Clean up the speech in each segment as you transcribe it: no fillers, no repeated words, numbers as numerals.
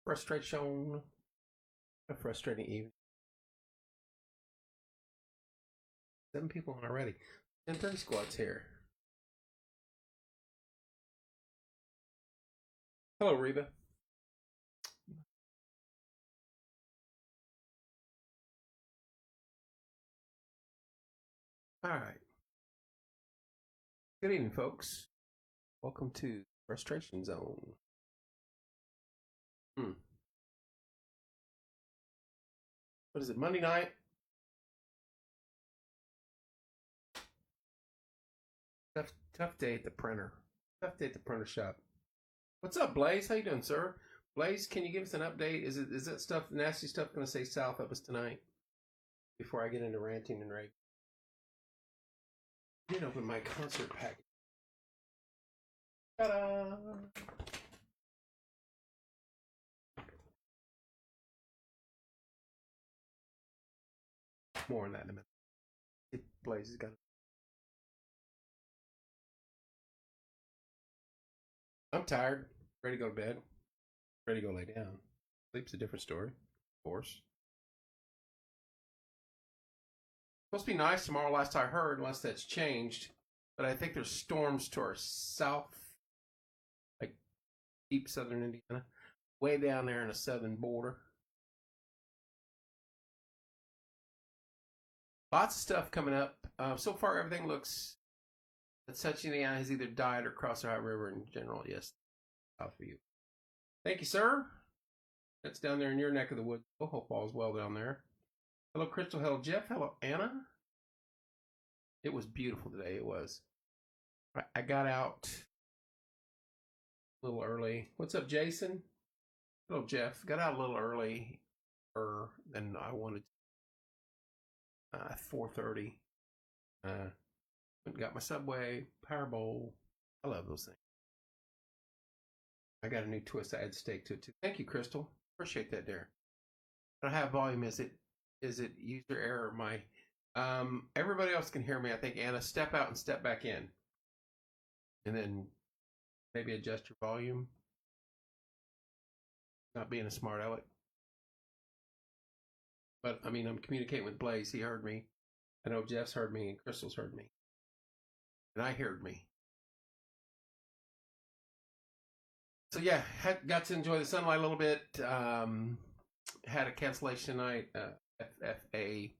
Frustration. A frustrating evening. 7 people on already. 10:30 squad's here. Hello, Reba. All right. Good evening, folks. Welcome to Frustration Zone. What is it, Monday night? Tough day at the printer. Tough day at the printer shop. What's up, Blaze? How you doing, sir? Blaze, can you give us an update? Is that stuff, nasty stuff, going to stay south of us tonight? Before I get into ranting and raving. I did open my concert package. Ta-da! More on that in a minute. Blaze has got it. I'm tired. Ready to go to bed. Ready to go lay down. Sleep's a different story, of course. Supposed to be nice tomorrow, last I heard, unless that's changed. But I think there's storms to our south, like deep southern Indiana, way down there in the southern border. Lots of stuff coming up. So far, everything looks that South Indiana has either died or crossed the Ohio River in general. Yes, south of you. Thank you, sir. That's down there in your neck of the woods. I hope all's well down there. Hello, Crystal. Hello, Jeff. Hello, Anna. It was beautiful today. It was. I got out a little early. What's up, Jason? Hello, Jeff. Got out a little early than I wanted. 4:30. Got my Subway, Power Bowl. I love those things. I got a new twist. I add steak to it too. Thank you, Crystal. Appreciate that, there. I don't have volume. Is it user error? My everybody else can hear me. I think Anna, step out and step back in, and then maybe adjust your volume. Not being a smart aleck, but I mean, I'm communicating with Blaze. He heard me. I know Jeff's heard me and Crystal's heard me, and I heard me. So yeah, got to enjoy the sunlight a little bit. Had a cancellation night. FFA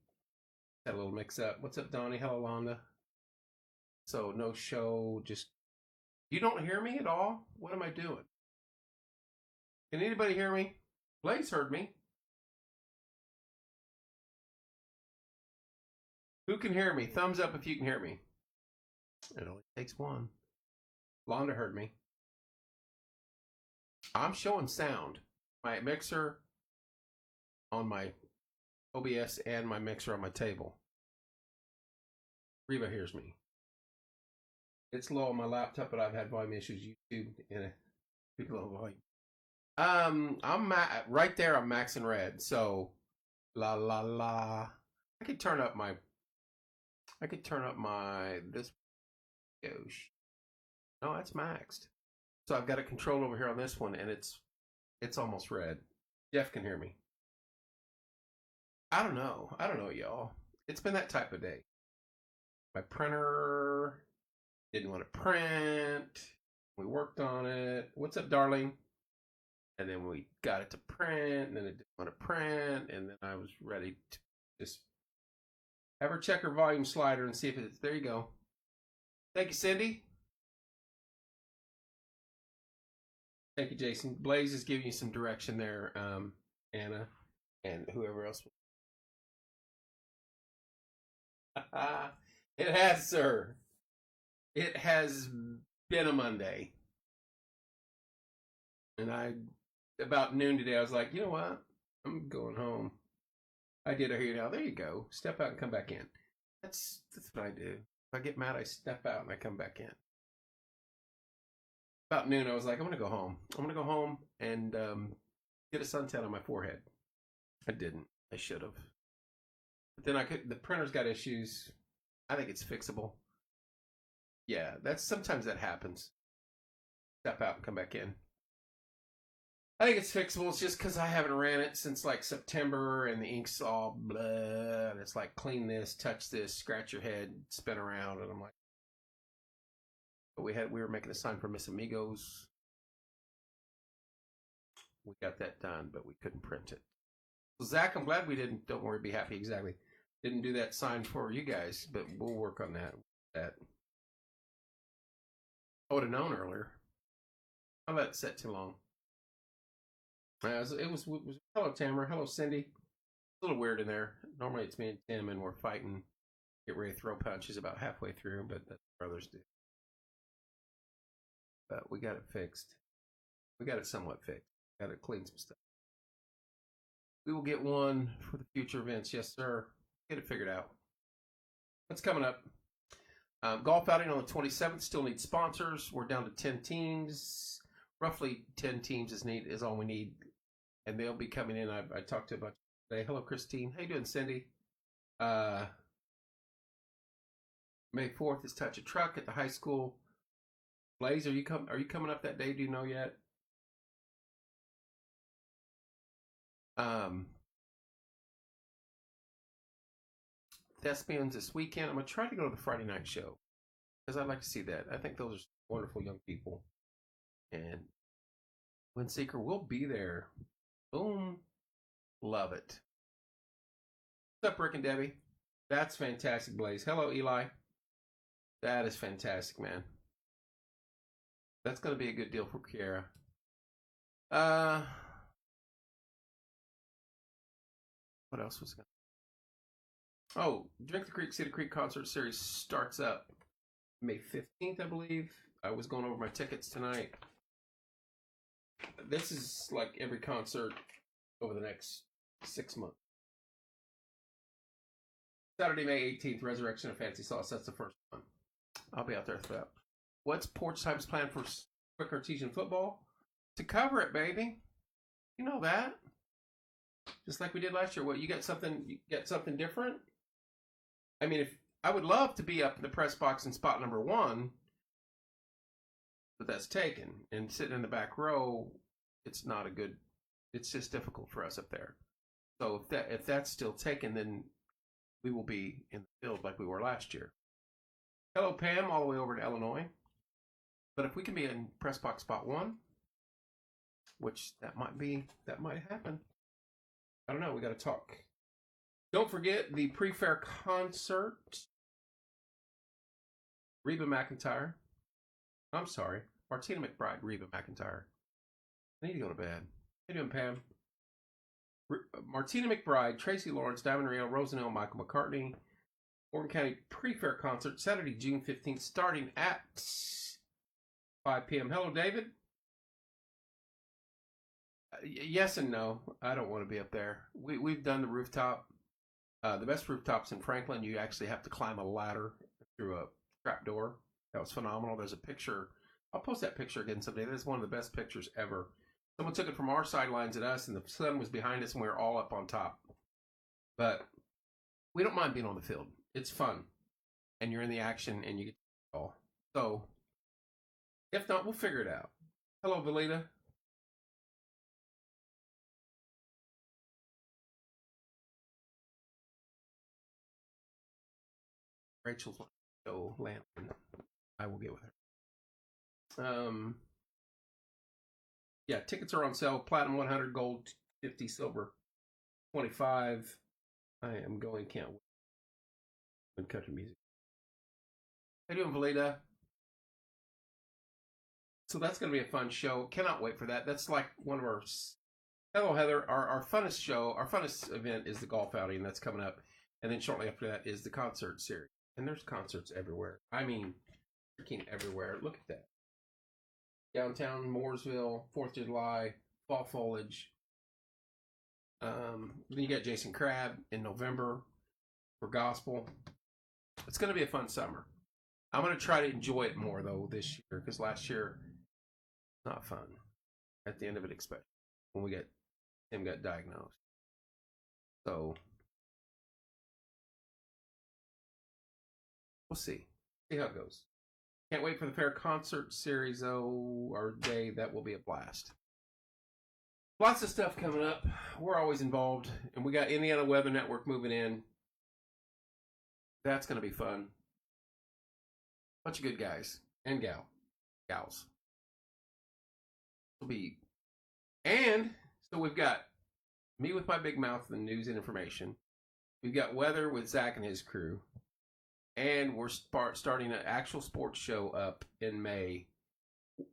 had a little mix up. What's up, Donnie? Hello, Londa. So no show. Just you don't hear me at all. What am I doing? Can anybody hear me? Blaze heard me. Who can hear me? Thumbs up if you can hear me. It only takes one. Londa heard me. I'm showing sound. My mixer on my OBS and my mixer on my table. Reba hears me. It's low on my laptop, but I've had volume issues. YouTube and a low volume. I'm right there. I'm maxing red. So, la la la. I could turn up my this. No, that's maxed. So I've got a control over here on this one, and it's almost red. Jeff can hear me. I don't know, y'all. It's been that type of day. My printer didn't want to print. We worked on it. What's up, darling? And then we got it to print, and then it didn't want to print, and then I was ready to just have her check her volume slider and see if it's there. You go. Thank you, Cindy. Thank you, Jason. Blaze is giving you some direction there, Anna, and whoever else. It has, sir. It has been a Monday. And about noon today, I was like, you know what? I'm going home. I did hear you now. There you go. Step out and come back in. That's what I do. If I get mad, I step out and I come back in. About noon, I was like, I'm going to go home. I'm going to go home and get a suntan on my forehead. I didn't. I should have. But then the printer's got issues. I think it's fixable. Yeah, sometimes that happens. Step out and come back in. I think it's fixable. It's just because I haven't ran it since like September, and the ink's all blah. And it's like clean this, touch this, scratch your head, spin around, and I'm like, but we were making a sign for Miss Amigos. We got that done, but we couldn't print it. So Zach, I'm glad we didn't. Don't worry, be happy. Exactly, didn't do that sign for you guys, but we'll work on that. I would have known earlier. I let it set too long. It was hello Tamara, hello Cindy. A little weird in there. Normally it's me and Tim, and we're fighting. Get ready to throw punches about halfway through, but that's what brothers do. But we got it fixed. We got it somewhat fixed. Got to clean some stuff. We will get one for the future events. Yes, sir. Get it figured out. What's coming up? Golf outing on the 27th. Still need sponsors. We're down to 10 teams. Roughly 10 teams is all we need. And they'll be coming in. I talked to a bunch today. Hello, Christine. How you doing, Cindy? May 4th is Touch a Truck at the high school. Blaze, are you coming up that day? Do you know yet? Thespians this weekend. I'm gonna try to go to the Friday night show because I'd like to see that. I think those are wonderful young people, and Windseeker will be there. Boom, love it. What's up, Rick and Debbie? That's fantastic, Blaze. Hello, Eli. That is fantastic, man. That's gonna be a good deal for Kiara. What else was going? Oh, Drink the Creek, See the Creek concert series starts up May 15th, I believe. I was going over my tickets tonight. This is like every concert over the next 6 months. Saturday, May 18th, Resurrection of Fancy Sauce. That's the first one. I'll be out there for that. What's Porch Time's plan for Quick Artesian football? To cover it, baby. You know that. Just like we did last year. What, you get something different? I mean, if I would love to be up in the press box in spot number 1, but that's taken. And sitting in the back row, it's not a good. It's just difficult for us up there. So if that's still taken, then we will be in the field like we were last year. Hello, Pam, all the way over to Illinois. But if we can be in press box spot 1, which that might happen. I don't know. We got to talk. Don't forget the pre-fair concert. Reba McEntire. I'm sorry. Martina McBride, Reba McEntire. I need to go to bed. How you doing, Pam? Martina McBride, Tracy Lawrence, Diamond Rio, Rosanelle, Michael McCartney. Morgan County pre-fair concert, Saturday, June 15th, starting at 5 p.m. Hello, David. Yes and no. I don't want to be up there. We've done the rooftop. The best rooftops in Franklin, you actually have to climb a ladder through a trap door. That was phenomenal. There's a picture. I'll post that picture again someday. That is one of the best pictures ever. Someone took it from our sidelines at us, and the sun was behind us, and we were all up on top. But we don't mind being on the field. It's fun. And you're in the action, and you get to all. So, if not, we'll figure it out. Hello, Valita. Rachel's on the show, Lantern. I will get with her. Yeah, tickets are on sale. Platinum 100, gold 50, silver 25. I am going, can't wait. In country music. How you doing, Valida? So that's going to be a fun show. Cannot wait for that. That's like one of our. Hello, Heather. Our funnest show, our funnest event is the golf outing that's coming up, and then shortly after that is the concert series. And there's concerts everywhere. I mean, freaking everywhere. Look at that. Downtown Mooresville, 4th of July, fall foliage. Then you got Jason Crabb in November for gospel. It's going to be a fun summer. I'm going to try to enjoy it more, though, this year, because last year, not fun. At the end of it, especially when Tim got diagnosed. So, we'll see. See how it goes. Can't wait for the fair concert series, though, or day. That will be a blast. Lots of stuff coming up. We're always involved, and we got Indiana Weather Network moving in. That's going to be fun. Bunch of good guys and gals. Will be, and so we've got me with my big mouth and news and information. We've got weather with Zach and his crew, and we're starting an actual sports show up in May.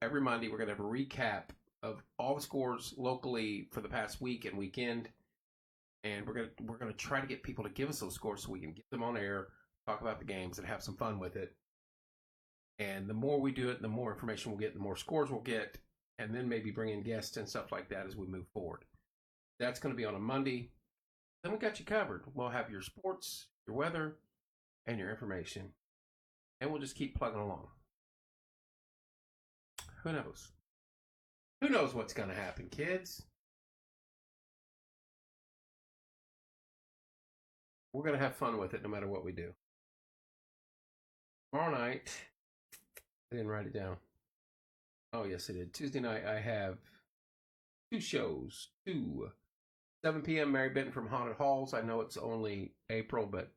Every Monday, we're going to have a recap of all the scores locally for the past week and weekend, and we're gonna try to get people to give us those scores so we can get them on air, talk about the games, and have some fun with it. And the more we do it, the more information we'll get, the more scores we'll get, and then maybe bring in guests and stuff like that as we move forward. That's going to be on a Monday. Then we got you covered. We'll have your sports, your weather, and your information, and we'll just keep plugging along. Who knows? Who knows what's going to happen, kids? We're going to have fun with it no matter what we do. Tomorrow night, I didn't write it down. Oh, yes, I did. Tuesday night, I have 2 shows. 7 p.m. Mary Benton from Haunted Halls. I know it's only April, but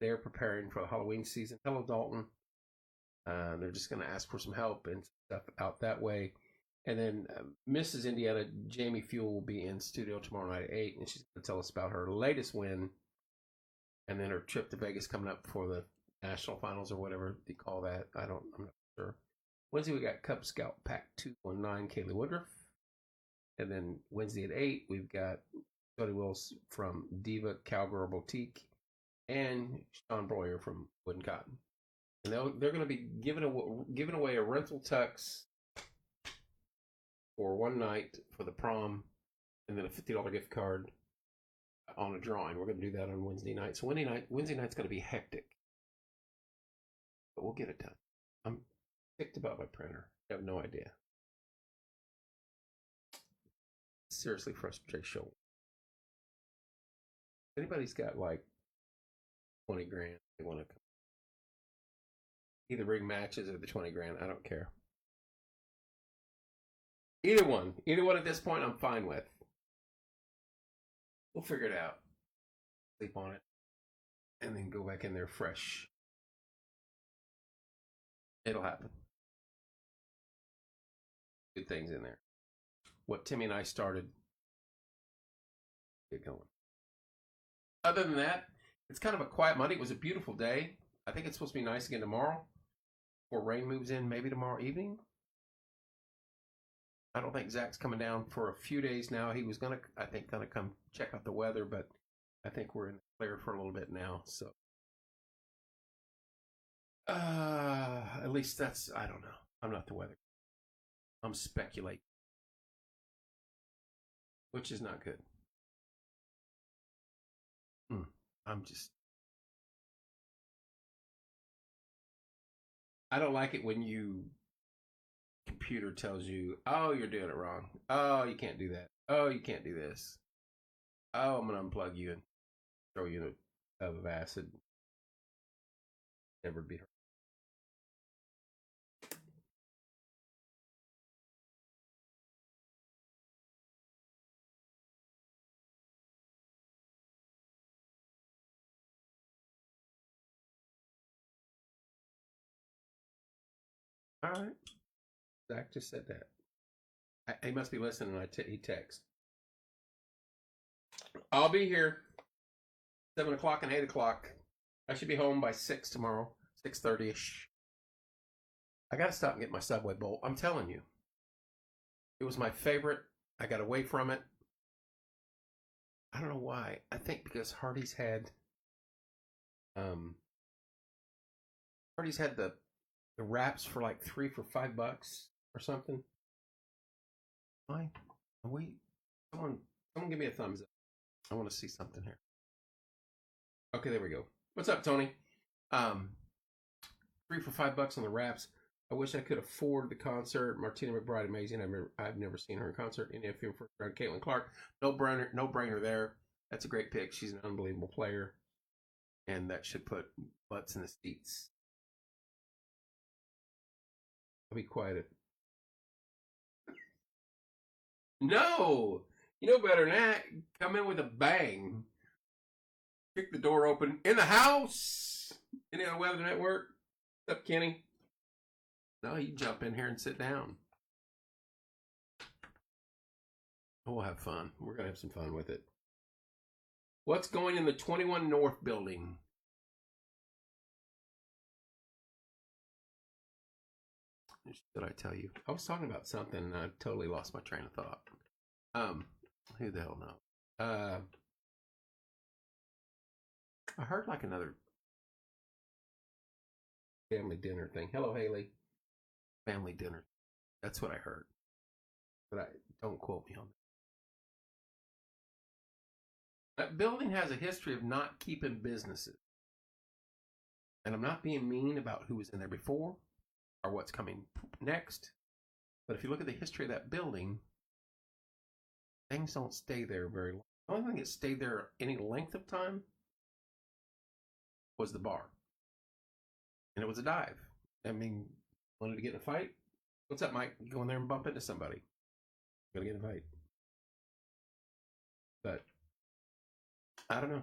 they're preparing for the Halloween season. Hello, Dalton. They're just going to ask for some help and stuff out that way. And then Mrs. Indiana, Jamie Fuel, will be in studio tomorrow night at 8, and she's going to tell us about her latest win, and then her trip to Vegas coming up for the national finals or whatever they call that. I'm not sure. Wednesday, we got Cub Scout Pack 219, Kaylee Woodruff. And then Wednesday at 8, we've got Jody Wills from Diva Cowgirl Boutique and Sean Breuer from Wood and Cotton. And they're going to be giving away a rental tux for one night for the prom, and then a $50 gift card on a drawing. We're going to do that on Wednesday night. So Wednesday night's going to be hectic, but we'll get it done. I'm ticked about my printer. I have no idea. Seriously frustrating show. If anybody's got like 20 grand they want to come, either bring matches or the 20 grand, I don't care. Either one at this point I'm fine with. We'll figure it out. Sleep on it. And then go back in there fresh. It'll happen. Good things in there. What Timmy and I started, get going. Other than that, it's kind of a quiet Monday. It was a beautiful day. I think it's supposed to be nice again tomorrow before rain moves in, maybe tomorrow evening. I don't think Zach's coming down for a few days now. He was gonna come check out the weather, but I think we're in the clear for a little bit now. So, at least that's, I don't know. I'm not the weather. I'm speculating, which is not good. I don't like it when computer tells you, oh, you're doing it wrong. Oh, you can't do that. Oh, you can't do this. Oh, I'm going to unplug you and throw you in a tub of acid. Never be heard. All right. Zach just said that. He must be listening. He texts. I'll be here 7 o'clock and 8 o'clock. I should be home by 6 tomorrow, 6:30ish. I got to stop and get my Subway bowl. I'm telling you. It was my favorite. I got away from it. I don't know why. I think because Hardee's had the wraps for like $3 for $5 or something. Why? Wait. Someone give me a thumbs up. I want to see something here. Okay, there we go. What's up, Tony? $3 for $5 on the wraps. I wish I could afford the concert. Martina McBride, amazing. I've never seen her in concert. Indiana Film first round. Caitlin Clark, no brainer there. That's a great pick. She's an unbelievable player, and that should put butts in the seats. I'll be quiet. No, You know better than that. Come in with a bang. Kick the door open. In the house. Any other Weather Network? What's up, Kenny? No, you jump in here and sit down. We'll have fun. We're going to have some fun with it. What's going in the 21 North building? Did I tell you? I was talking about something and I totally lost my train of thought. Who the hell knows? I heard like another family dinner thing. Hello, Haley. Family dinner. That's what I heard. But don't quote me on that. That building has a history of not keeping businesses. And I'm not being mean about who was in there before or what's coming next. But if you look at the history of that building, things don't stay there very long. The only thing that stayed there any length of time was the bar. And it was a dive. I mean, wanted to get in a fight? What's up, Mike? You go in there and bump into somebody. Gonna get in a fight. But I don't know.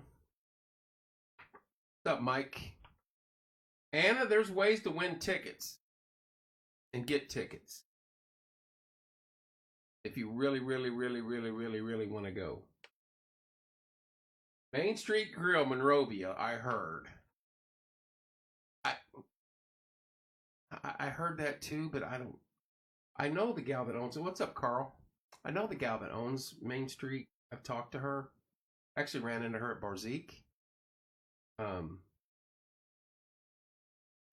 What's up, Mike? Anna, there's ways to win tickets and get tickets. If you really want to go. Main Street Grill, Monrovia, I heard. I heard that too, but I know the gal that owns it. What's up, Carl? I know the gal that owns Main Street. I've talked to her. Actually ran into her at Barzik. But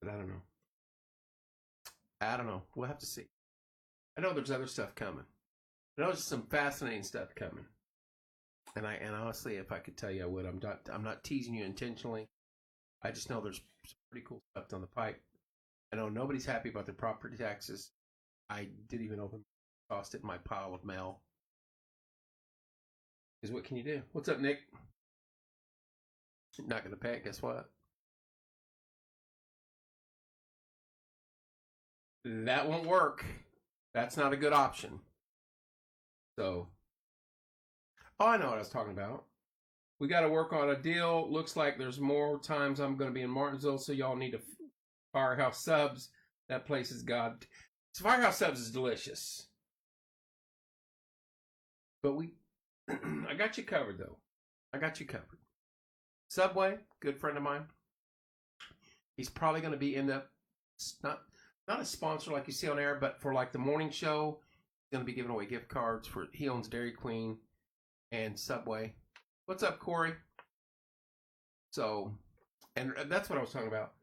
I don't know. We'll have to see. I know there's other stuff coming. I know there's some fascinating stuff coming. And honestly, if I could tell you, I would. I'm not teasing you intentionally. I just know there's some pretty cool stuff on the pipe. I know nobody's happy about their property taxes. I did even tossed it in my pile of mail. Because what can you do? What's up, Nick? Not going to pay it. Guess what? That won't work. That's not a good option. So, oh, I know what I was talking about. We got to work on a deal. Looks like there's more times I'm going to be in Martinsville, so y'all need to Firehouse Subs. That place is God. Firehouse Subs is delicious. But I got you covered, though. I got you covered. Subway, good friend of mine. He's probably going to end up not a sponsor like you see on air, but for like the morning show, he's going to be giving away gift cards for. He owns Dairy Queen and Subway. What's up, Corey? So, and that's what I was talking about.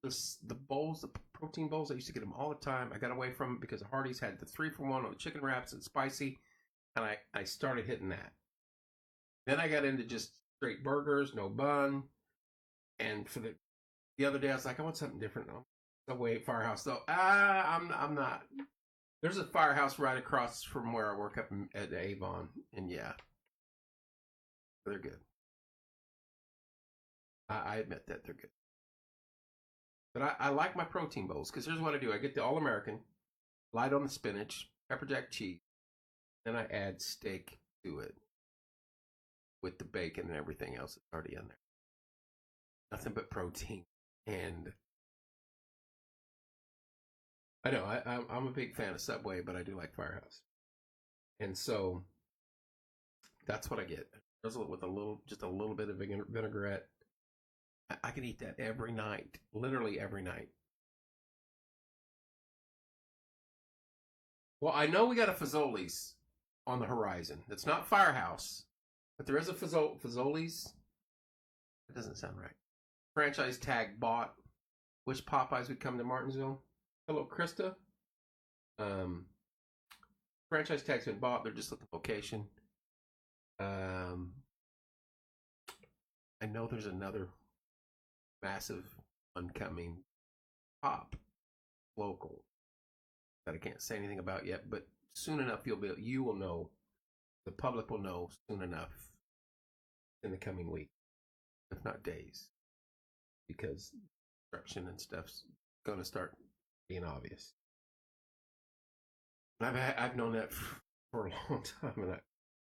The bowls, the protein bowls, I used to get them all the time. I got away from them because Hardee's had the 3-for-1 on the chicken wraps and spicy, and I started hitting that. Then I got into just straight burgers, no bun, and for the other day I was like, I want something different. Subway, Firehouse, though. I'm not. There's a Firehouse right across from where I work up at Avon, and yeah, they're good. I admit that they're good. But I like my protein bowls because here's what I do. I get the All-American, light on the spinach, pepper jack cheese, then I add steak to it with the bacon and everything else that's already in there. Nothing but protein. And I know I'm a big fan of Subway, but I do like Firehouse. And so that's what I get. With just a little bit of vinaigrette. I can eat that every night, literally every night. Well, I know we got a Fazoli's on the horizon. It's not Firehouse, but there is a Fazoli's. That doesn't sound right. Franchise tag bought. Which Popeyes would come to Martinsville? Hello, Krista. Franchise tag's been bought. They're just looking location. I know there's another massive oncoming pop local that I can't say anything about yet, but soon enough you will know, the public will know soon enough in the coming week, if not days, because construction and stuff's going to start being obvious. I've known that for a long time, and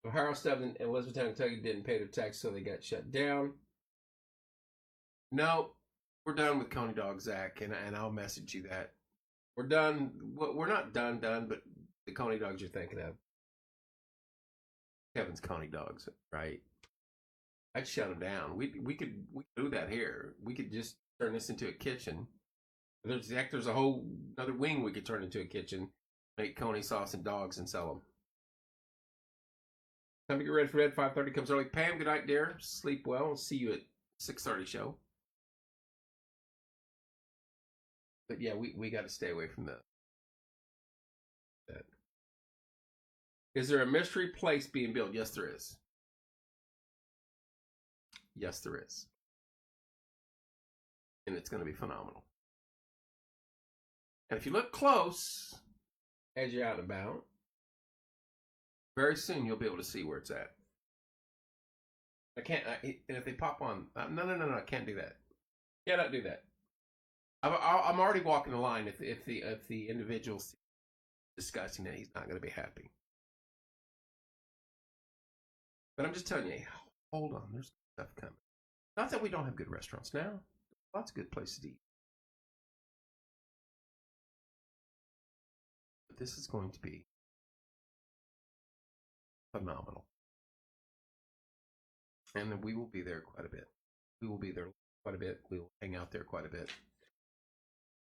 Ohio Stubbs and Elizabethtown, Kentucky didn't pay their tax, so they got shut down. No, we're done with Coney Dog, Zach, and I'll message you that. We're done. Well, we're not done, but the Coney Dogs you're thinking of. Kevin's Coney Dogs, right? I'd shut them down. We could do that here. We could just turn this into a kitchen. There's a whole another wing we could turn into a kitchen, make Coney sauce and dogs and sell them. Time to get ready for bed. 5:30 comes early. Pam, good night, dear. Sleep well. I'll see you at 6:30 show. But yeah, we got to stay away from that. Is there a mystery place being built? Yes, there is. Yes, there is. And it's going to be phenomenal. And if you look close as you're out and about, very soon you'll be able to see where it's at. I can't, and if they pop on, no, I can't do that. Cannot do that. I'm already walking the line. If the individual's discussing it, he's not going to be happy. But I'm just telling you, hold on, there's stuff coming. Not that we don't have good restaurants now. Lots of good places to eat. But this is going to be phenomenal. And then we will be there quite a bit. We will be there quite a bit. We will hang out there quite a bit.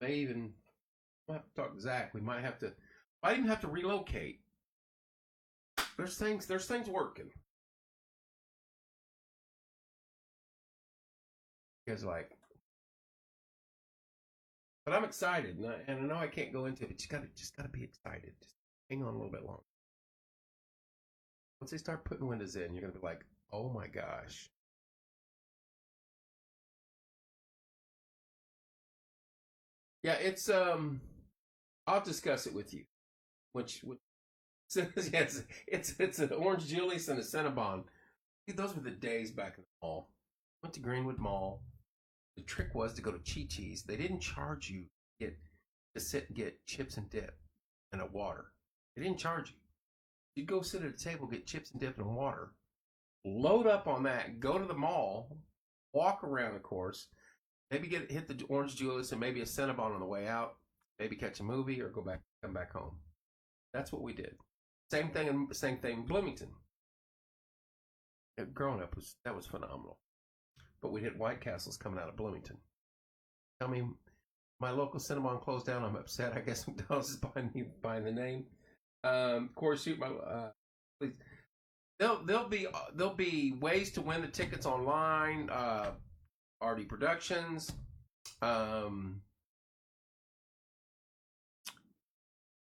May even have to talk to Zach. We might even have to relocate. There's things working. Because but I'm excited, and I know I can't go into it. But you just gotta be excited. Just hang on a little bit longer. Once they start putting windows in, you're gonna be like, oh my gosh. Yeah, it's I'll discuss it with you. Which yes, it's an Orange Julius and a Cinnabon. Those were the days back in the mall. Went to Greenwood Mall. The trick was to go to Chi-Chi's. They didn't charge you to sit and get chips and dip and a water. They didn't charge you. You'd go sit at a table, get chips and dip and water, load up on that, go to the mall, walk around, of course, maybe hit the Orange Julius and maybe a Cinnabon on the way out, maybe catch a movie or come back home. That's what we did. Same thing in Bloomington. Growing up that was phenomenal. But we hit White Castles coming out of Bloomington. Tell me, my local Cinnabon closed down. I'm upset. I guess McDonald's is buying the name. Of course, shoot my please. There'll be ways to win the tickets online. RD Productions.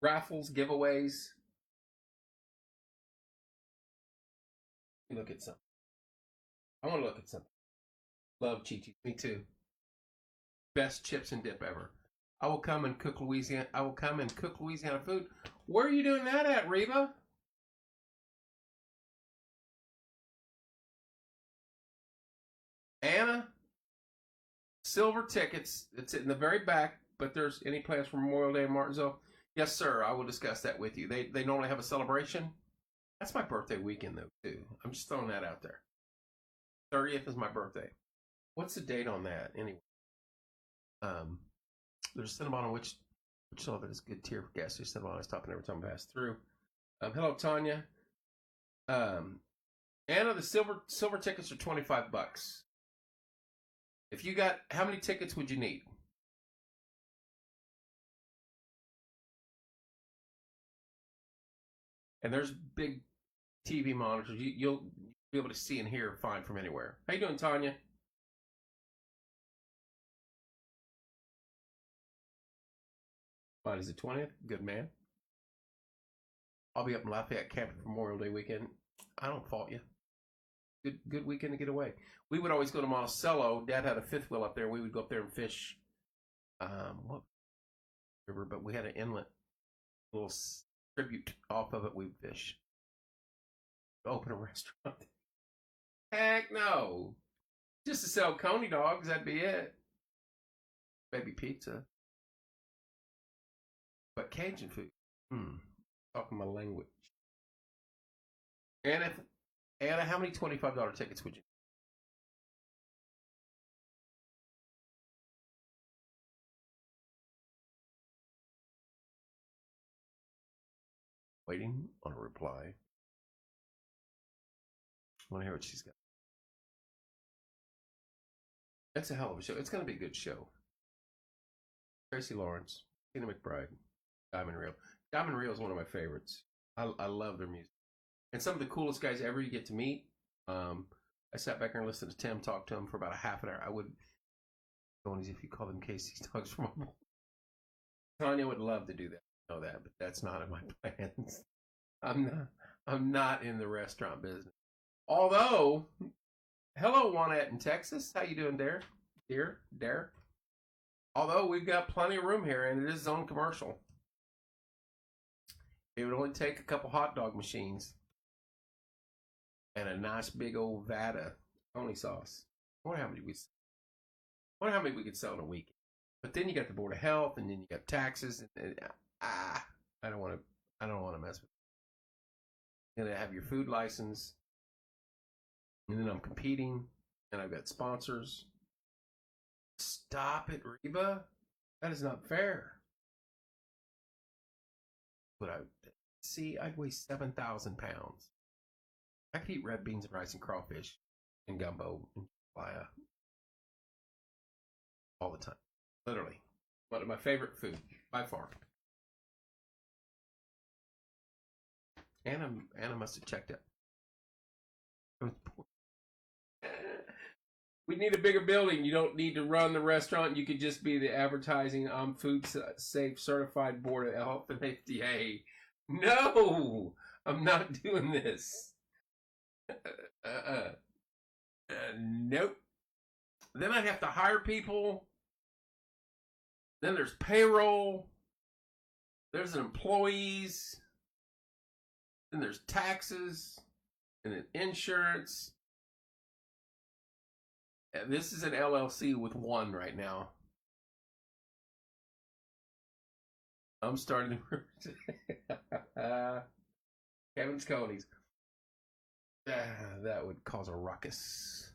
Raffles, giveaways. Look at something. I want to look at something. Love Chi-Chi. Me too. Best chips and dip ever. I will come and cook Louisiana food. Where are you doing that at, Reba? Anna, silver tickets. It's in the very back, but there's any plans for Memorial Day in Martinsville? Yes, sir. I will discuss that with you. They normally have a celebration. That's my birthday weekend, though, too. I'm just throwing that out there. 30th is my birthday. What's the date on that, anyway? There's a Cinnabon on which some of it is good tier for gas station Cinnabon. I stop and every time I pass through. Hello, Tanya. Anna, the silver tickets are $25. If you got, how many tickets would you need? And there's big TV monitors. You'll be able to see and hear fine from anywhere. How you doing, Tanya? Mine is the 20th. Good man. I'll be up in Lafayette camping for Memorial Day weekend. I don't fault you. Good weekend to get away. We would always go to Monticello. Dad had a fifth wheel up there. We would go up there and fish. What river? But we had an inlet, a little tribute off of it. We'd fish. Open a restaurant. Heck no. Just to sell Coney dogs. That'd be it. Maybe pizza. But Cajun food. Talking my language. Anna, how many $25 tickets would you? Waiting on a reply. I want to hear what she's got. That's a hell of a show. It's going to be a good show. Tracy Lawrence, Tina McBride, Diamond Reel. Diamond Reel is one of my favorites. I love their music. And some of the coolest guys ever you get to meet. I sat back there and listened to Tim talk to him for about a half an hour. I would go on as if you call them Casey's Dogs from home. Tanya would love to do that. I know that, but that's not in my plans. I'm not in the restaurant business. Although, hello, Juanette in Texas. How you doing, Dare? Although we've got plenty of room here, and it is zone commercial. It would only take a couple hot dog machines and a nice big old vat of Tony sauce. I wonder how many we could sell in a week. But then you got the Board of Health, and then you got taxes, and I don't want to mess with it. You're gonna have your food license, and then I'm competing, and I've got sponsors. Stop it, Reba. That is not fair. But I'd weigh 7,000 pounds. I could eat red beans and rice and crawfish and gumbo and jambalaya all the time. Literally. One of my favorite food, by far. Anna must have checked out. We need a bigger building. You don't need to run the restaurant. You could just be the advertising. I'm food safe certified board of health and FDA. No, I'm not doing this. Nope. Then I'd have to hire people. Then there's payroll. There's employees. Then there's taxes. And then insurance. And this is an LLC with one right now. I'm starting to... Kevin's Conies. That would cause a ruckus.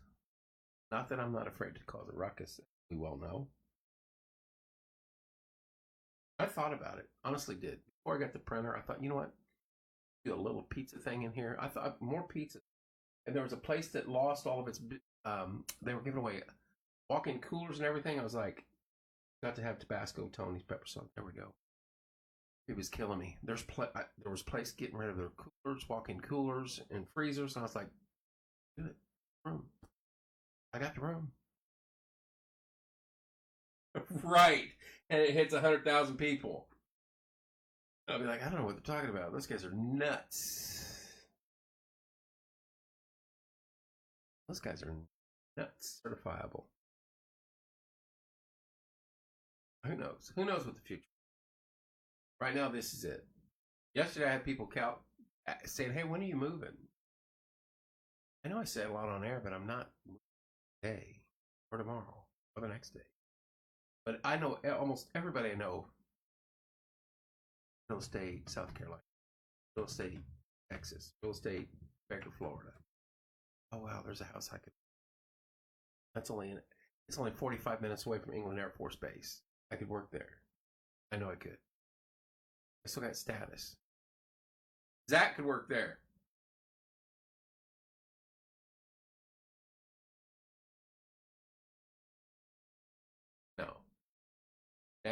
Not that I'm not afraid to cause a ruckus. We well know. I thought about it. Honestly did. Before I got the printer, I thought, you know what? Do a little pizza thing in here. I thought more pizza. And there was a place that lost all of its... they were giving away walk-in coolers and everything. I was like, got to have Tabasco, Tony's pepper sauce. There we go. It was killing me. There was a place getting rid of their coolers, walk-in coolers, and freezers. And I was like, do it. Room. I got the room. Right. And it hits 100,000 people. I'll be like, I don't know what they're talking about. Those guys are nuts. Those guys are nuts. Certifiable. Who knows? Who knows what the future is? Right now, this is it. Yesterday, I had people saying, hey, when are you moving? I know I said a lot on air, but I'm not moving today or tomorrow or the next day. But I know almost everybody I know. Real estate, South Carolina. Real estate, Texas. Real estate, Baker, Florida. Oh, wow, there's a house I could... It's only 45 minutes away from England Air Force Base. I could work there. I know I could. I still got status. Zach could work there. No.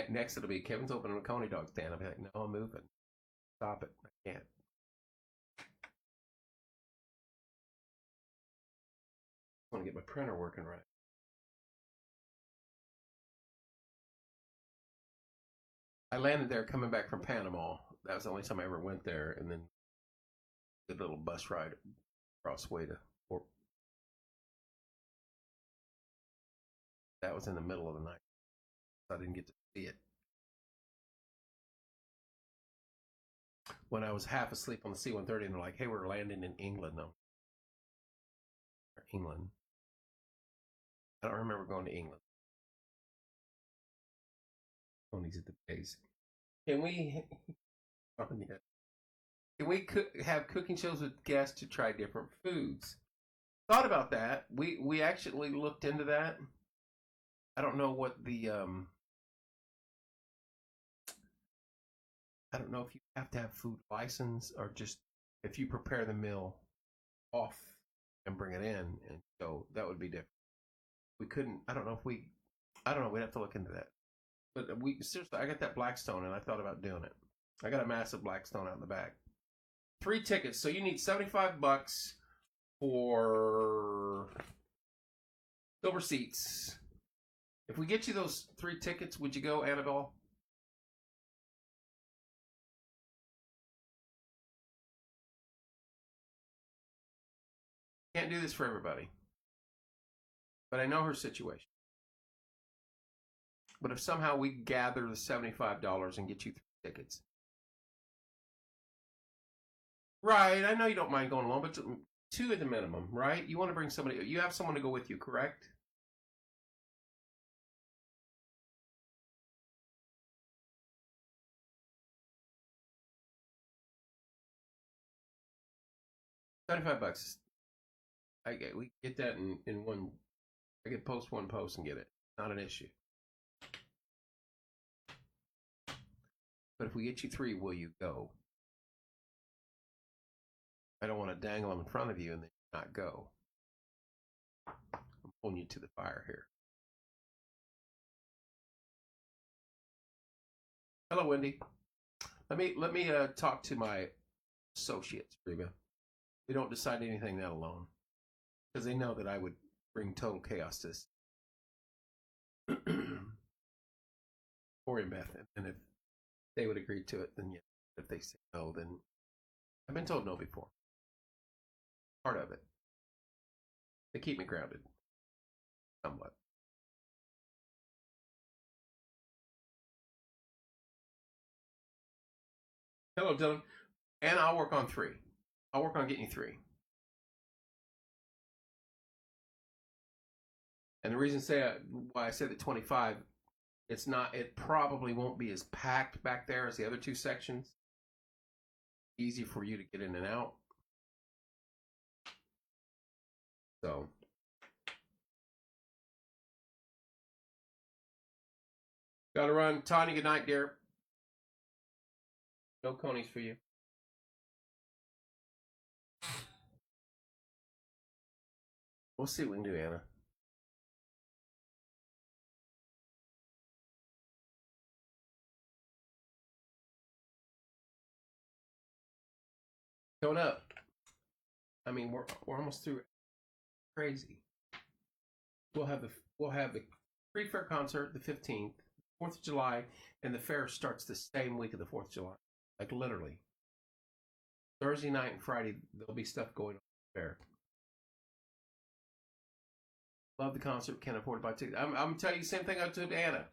Next it'll be Kevin's opening a Coney dog stand. I'll be like, no, I'm moving. Stop it. I can't. I want to get my printer working right. I landed there coming back from Panama. That was the only time I ever went there. And then a little bus ride across way to Fort. That was in the middle of the night. So I didn't get to see it. When I was half asleep on the C-130, and they're like, hey, we're landing in England. No. England. I don't remember going to England. Tony's at the base. Can we... Oh, yeah. Can we have cooking shows with guests to try different foods? Thought about that. We actually looked into that. I don't know what the I don't know if you have to have food license or just if you prepare the meal off and bring it in, and so that would be different. We couldn't. I don't know if we. I don't know. We'd have to look into that. But we seriously, I got that Blackstone, and I thought about doing it. I got a massive Blackstone out in the back. 3 tickets, so you need $75 for silver seats. If we get you those 3 tickets, would you go, Annabelle? Can't do this for everybody. But I know her situation. But if somehow we gather the $75 and get you 3 tickets. Right, I know you don't mind going alone, but 2 at the minimum, right? You want to bring somebody, you have someone to go with you, correct? $75. We get that in one. I can post one post and get it. Not an issue. But if we get you 3, will you go? I don't want to dangle them in front of you and then not go. I'm pulling you to the fire here. Hello, Wendy. Let me talk to my associates, Reba. We don't decide anything that alone because they know that I would bring total chaos to this. Corey and Beth, and if they would agree to it, then yeah. If they say no, then I've been told no before. Part of it. They keep me grounded. Somewhat. Hello, Dylan. And I'll work on 3. I'll work on getting you 3. And the reason why I said that 25, it probably won't be as packed back there as the other 2 sections. Easy for you to get in and out. So. Gotta run. Tanya, good night, dear. No conies for you. We'll see what we can do, Anna. Coming up. I mean, we're almost through it. Crazy. We'll have the pre-fair concert the 15th, 4th of July, and the fair starts the same week of the 4th of July. Like literally. Thursday night and Friday, there'll be stuff going on at the fair. Love the concert, can't afford to buy tickets. I'm going to tell you the same thing I told Anna.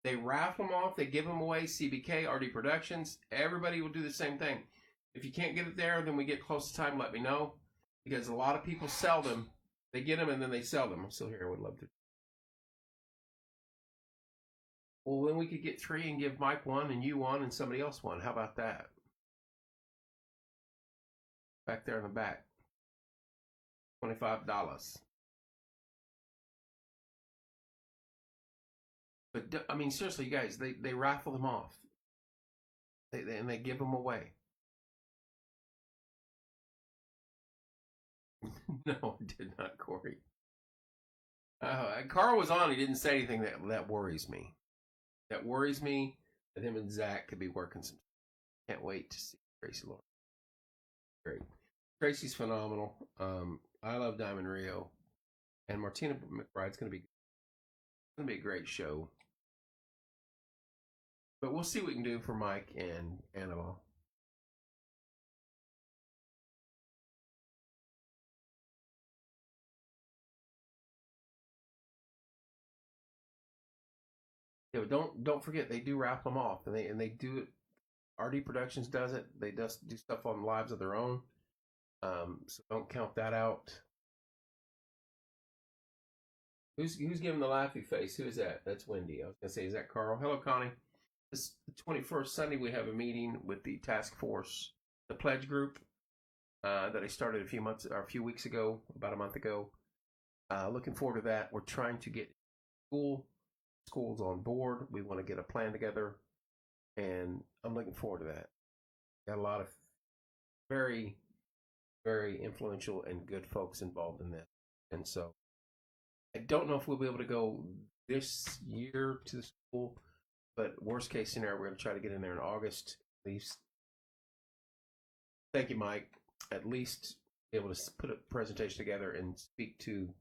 They raffle them off, they give them away, CBK, RD Productions. Everybody will do the same thing. If you can't get it there, then we get close to time, let me know. Because a lot of people sell them. They get them and then they sell them. I'm still here, I would love to. Well, then we could get 3 and give Mike 1 and you 1 and somebody else 1. How about that? Back there in the back. $25. But, I mean, seriously, you guys, they raffle them off. And they give them away. No, I did not, Corey. Carl was on. He didn't say anything that worries me. That worries me that him and Zach could be working some. Can't wait to see Tracy Lawrence. Great. Tracy's phenomenal. I love Diamond Rio. And Martina McBride's going to be a great show. But we'll see what we can do for Mike and Annabelle. Yeah, but don't forget they do raffle them off, and they do it. RD Productions does it. They just do stuff on lives of their own. So don't count that out. Who's giving the laughy face? Who is that? That's Wendy. I was gonna say, is that Carl? Hello, Connie. This 21st Sunday we have a meeting with the task force the pledge group that I started a few weeks ago, about a month ago. Looking forward to that. We're trying to get schools on board. We want to get a plan together, and I'm looking forward to that. Got a lot of very, very influential and good folks involved in this, and so I don't know if we'll be able to go this year to the school, but worst case scenario, we're going to try to get in there in August at least. Thank you, Mike. At least be able to put a presentation together and speak to the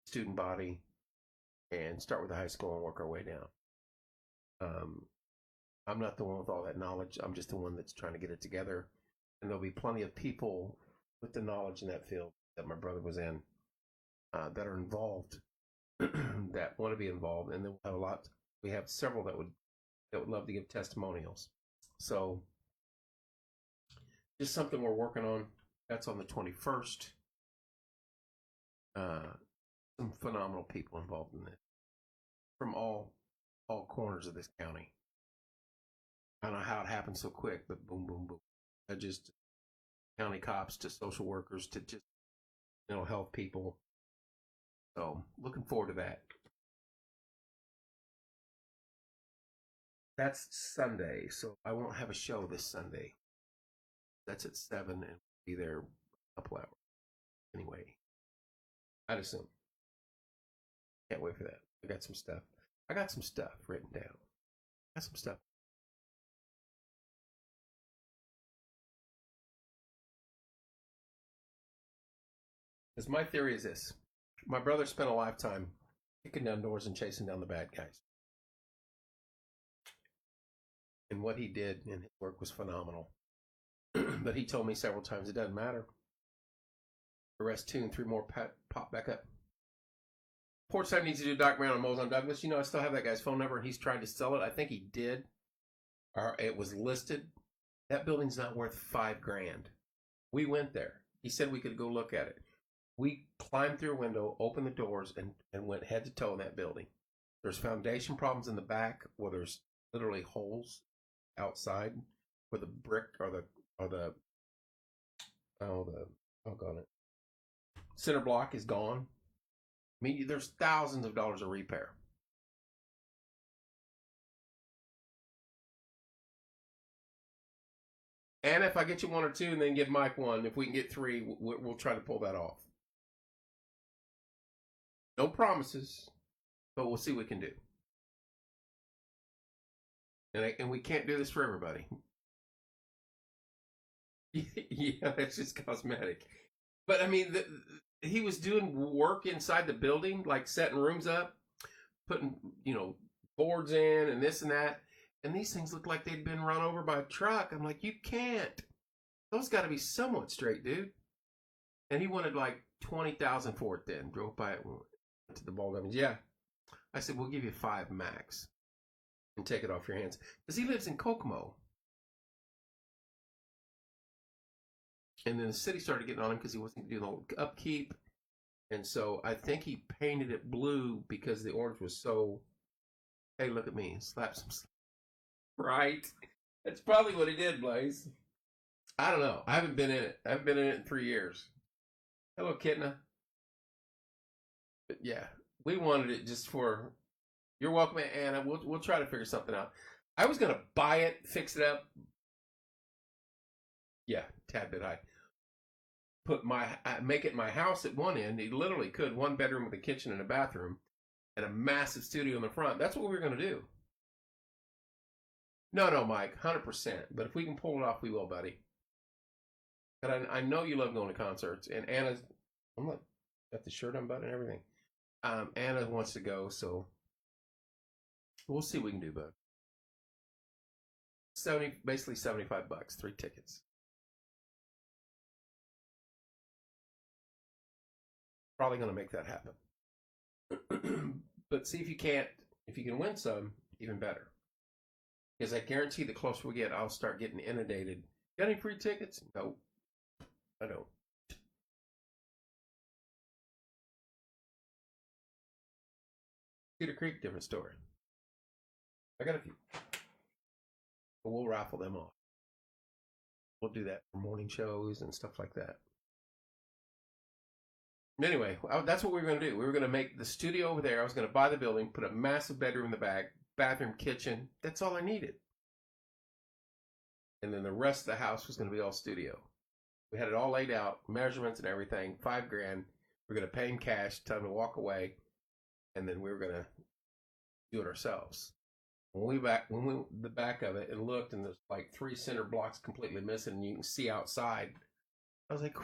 student body and start with the high school and work our way down. I'm not the one with all that knowledge. I'm just the one that's trying to get it together. And there'll be plenty of people with the knowledge in that field that my brother was in that are involved, that want to be involved. And then we'll have we have several that would love to give testimonials. So just something we're working on. That's on the 21st. Some phenomenal people involved in this from all corners of this county. I don't know how it happened so quick, but boom, boom, boom. I just county cops to social workers to just mental health people. So looking forward to that. That's Sunday, so I won't have a show this Sunday. That's at 7, and we'll be there a couple hours. Anyway, I'd assume. Can't wait for that. I got some stuff. Written down. I got some stuff. Because my theory is this. My brother spent a lifetime kicking down doors and chasing down the bad guys. And what he did in his work was phenomenal. But he told me several times it doesn't matter. Arrest 2 and 3 more pop back up. Port 7 needs to do a documentary on Mozon Douglas. You know, I still have that guy's phone number. He's trying to sell it. I think he did. Or it was listed. That building's not worth $5,000. We went there. He said we could go look at it. We climbed through a window, opened the doors, and went head to toe in that building. There's foundation problems in the back where there's literally holes outside where the brick or the center block is gone. I mean, there's thousands of dollars of repair. And if I get you 1 or 2 and then give Mike 1, if we can get 3, we'll try to pull that off. No promises, but we'll see what we can do. And we can't do this for everybody. Yeah, that's just cosmetic. But I mean, he was doing work inside the building, like setting rooms up, putting, boards in and this and that. And these things look like they'd been run over by a truck. I'm like, you can't. Those got to be somewhat straight, dude. And he wanted like $20,000 for it then. Drove by it, went to the ball diamonds. Yeah. I said, we'll give you 5 max and take it off your hands. Because he lives in Kokomo. And then the city started getting on him because he wasn't doing the upkeep. And so I think he painted it blue because the orange was so, hey, look at me, slap some. Right? That's probably what he did, Blaze. I don't know. I haven't been in it. I haven't been in it in 3 years. Hello, Kitna. But yeah, we wanted it just for, you're welcome, Anna. We'll try to figure something out. I was going to buy it, fix it up. Yeah, tad bit high. Make it my house at one end. You literally could, 1 bedroom with a kitchen and a bathroom and a massive studio in the front. That's what we were going to do. No, Mike, 100%. But if we can pull it off, we will, buddy. But I know you love going to concerts. And Anna's, I'm like, got the shirt unbuttoned and everything. Anna wants to go, so we'll see what we can do, bud. Basically $75, 3 tickets. Probably going to make that happen. But see if you can win some, even better. Because I guarantee the closer we get, I'll start getting inundated. Got any free tickets? No, I don't. Cedar Creek, different story. I got a few. But we'll raffle them off. we'll do that for morning shows and stuff like that. Anyway, that's what we were going to do. We were going to make the studio over there. I was going to buy the building, put a massive bedroom in the back, bathroom, kitchen. That's all I needed. And then the rest of the house was going to be all studio. We had it all laid out, measurements and everything, $5,000. We're going to pay him cash, tell him to walk away, and then we were going to do it ourselves. When we went the back of it and looked, and there's like 3 center blocks completely missing, and you can see outside. I was like,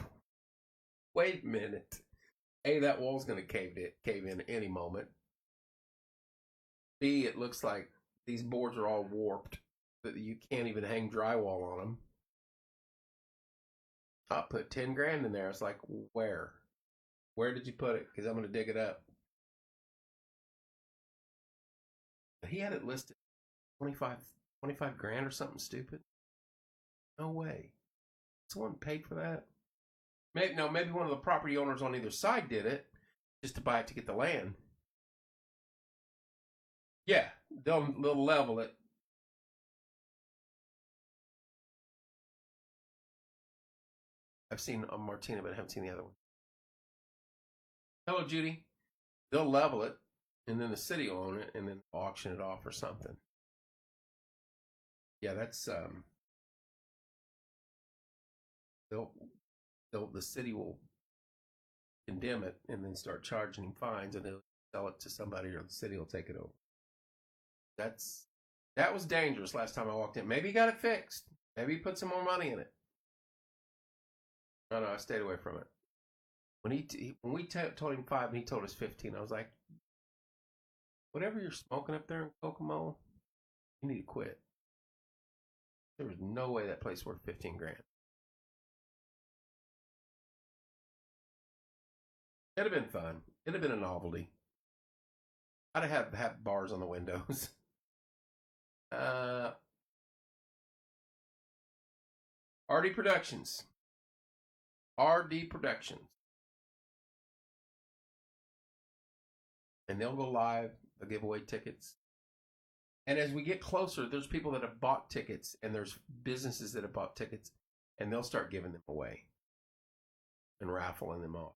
wait a minute. A, that wall's going to cave in any moment. B, it looks like these boards are all warped, that you can't even hang drywall on them. I put $10,000 in there. It's like, where? Where did you put it? Because I'm going to dig it up. He had it listed 25 grand or something stupid. No way. Someone paid for that. Maybe one of the property owners on either side did it just to buy it to get the land. Yeah, they'll level it. I've seen Martina, but I haven't seen the other one. Hello, Judy. They'll level it, and then the city will own it, and then auction it off or something. Yeah, that's the city will condemn it and then start charging him fines, and they'll sell it to somebody, or the city will take it over. That was dangerous last time I walked in. Maybe he got it fixed. Maybe he put some more money in it. No, I stayed away from it. When we told him 5 and he told us 15, I was like, whatever you're smoking up there in Kokomo, you need to quit. There was no way that place worth $15,000. It'd have been fun. It'd have been a novelty. I'd have bars on the windows. RD Productions. RD Productions. And they'll go live. They'll give away tickets. And as we get closer, there's people that have bought tickets, and there's businesses that have bought tickets, and they'll start giving them away and raffling them off.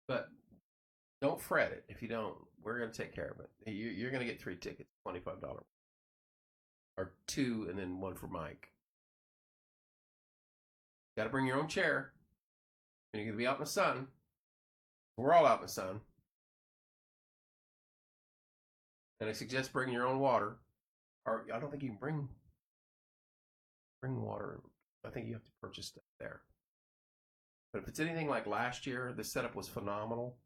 But don't fret it. If you don't, we're going to take care of it. You're going to get 3 tickets, $25. Or 2, and then 1 for Mike. Got to bring your own chair. And you're going to be out in the sun. We're all out in the sun. And I suggest bringing your own water. Or I don't think you can bring water. I think you have to purchase stuff there. But if it's anything like last year, the setup was phenomenal.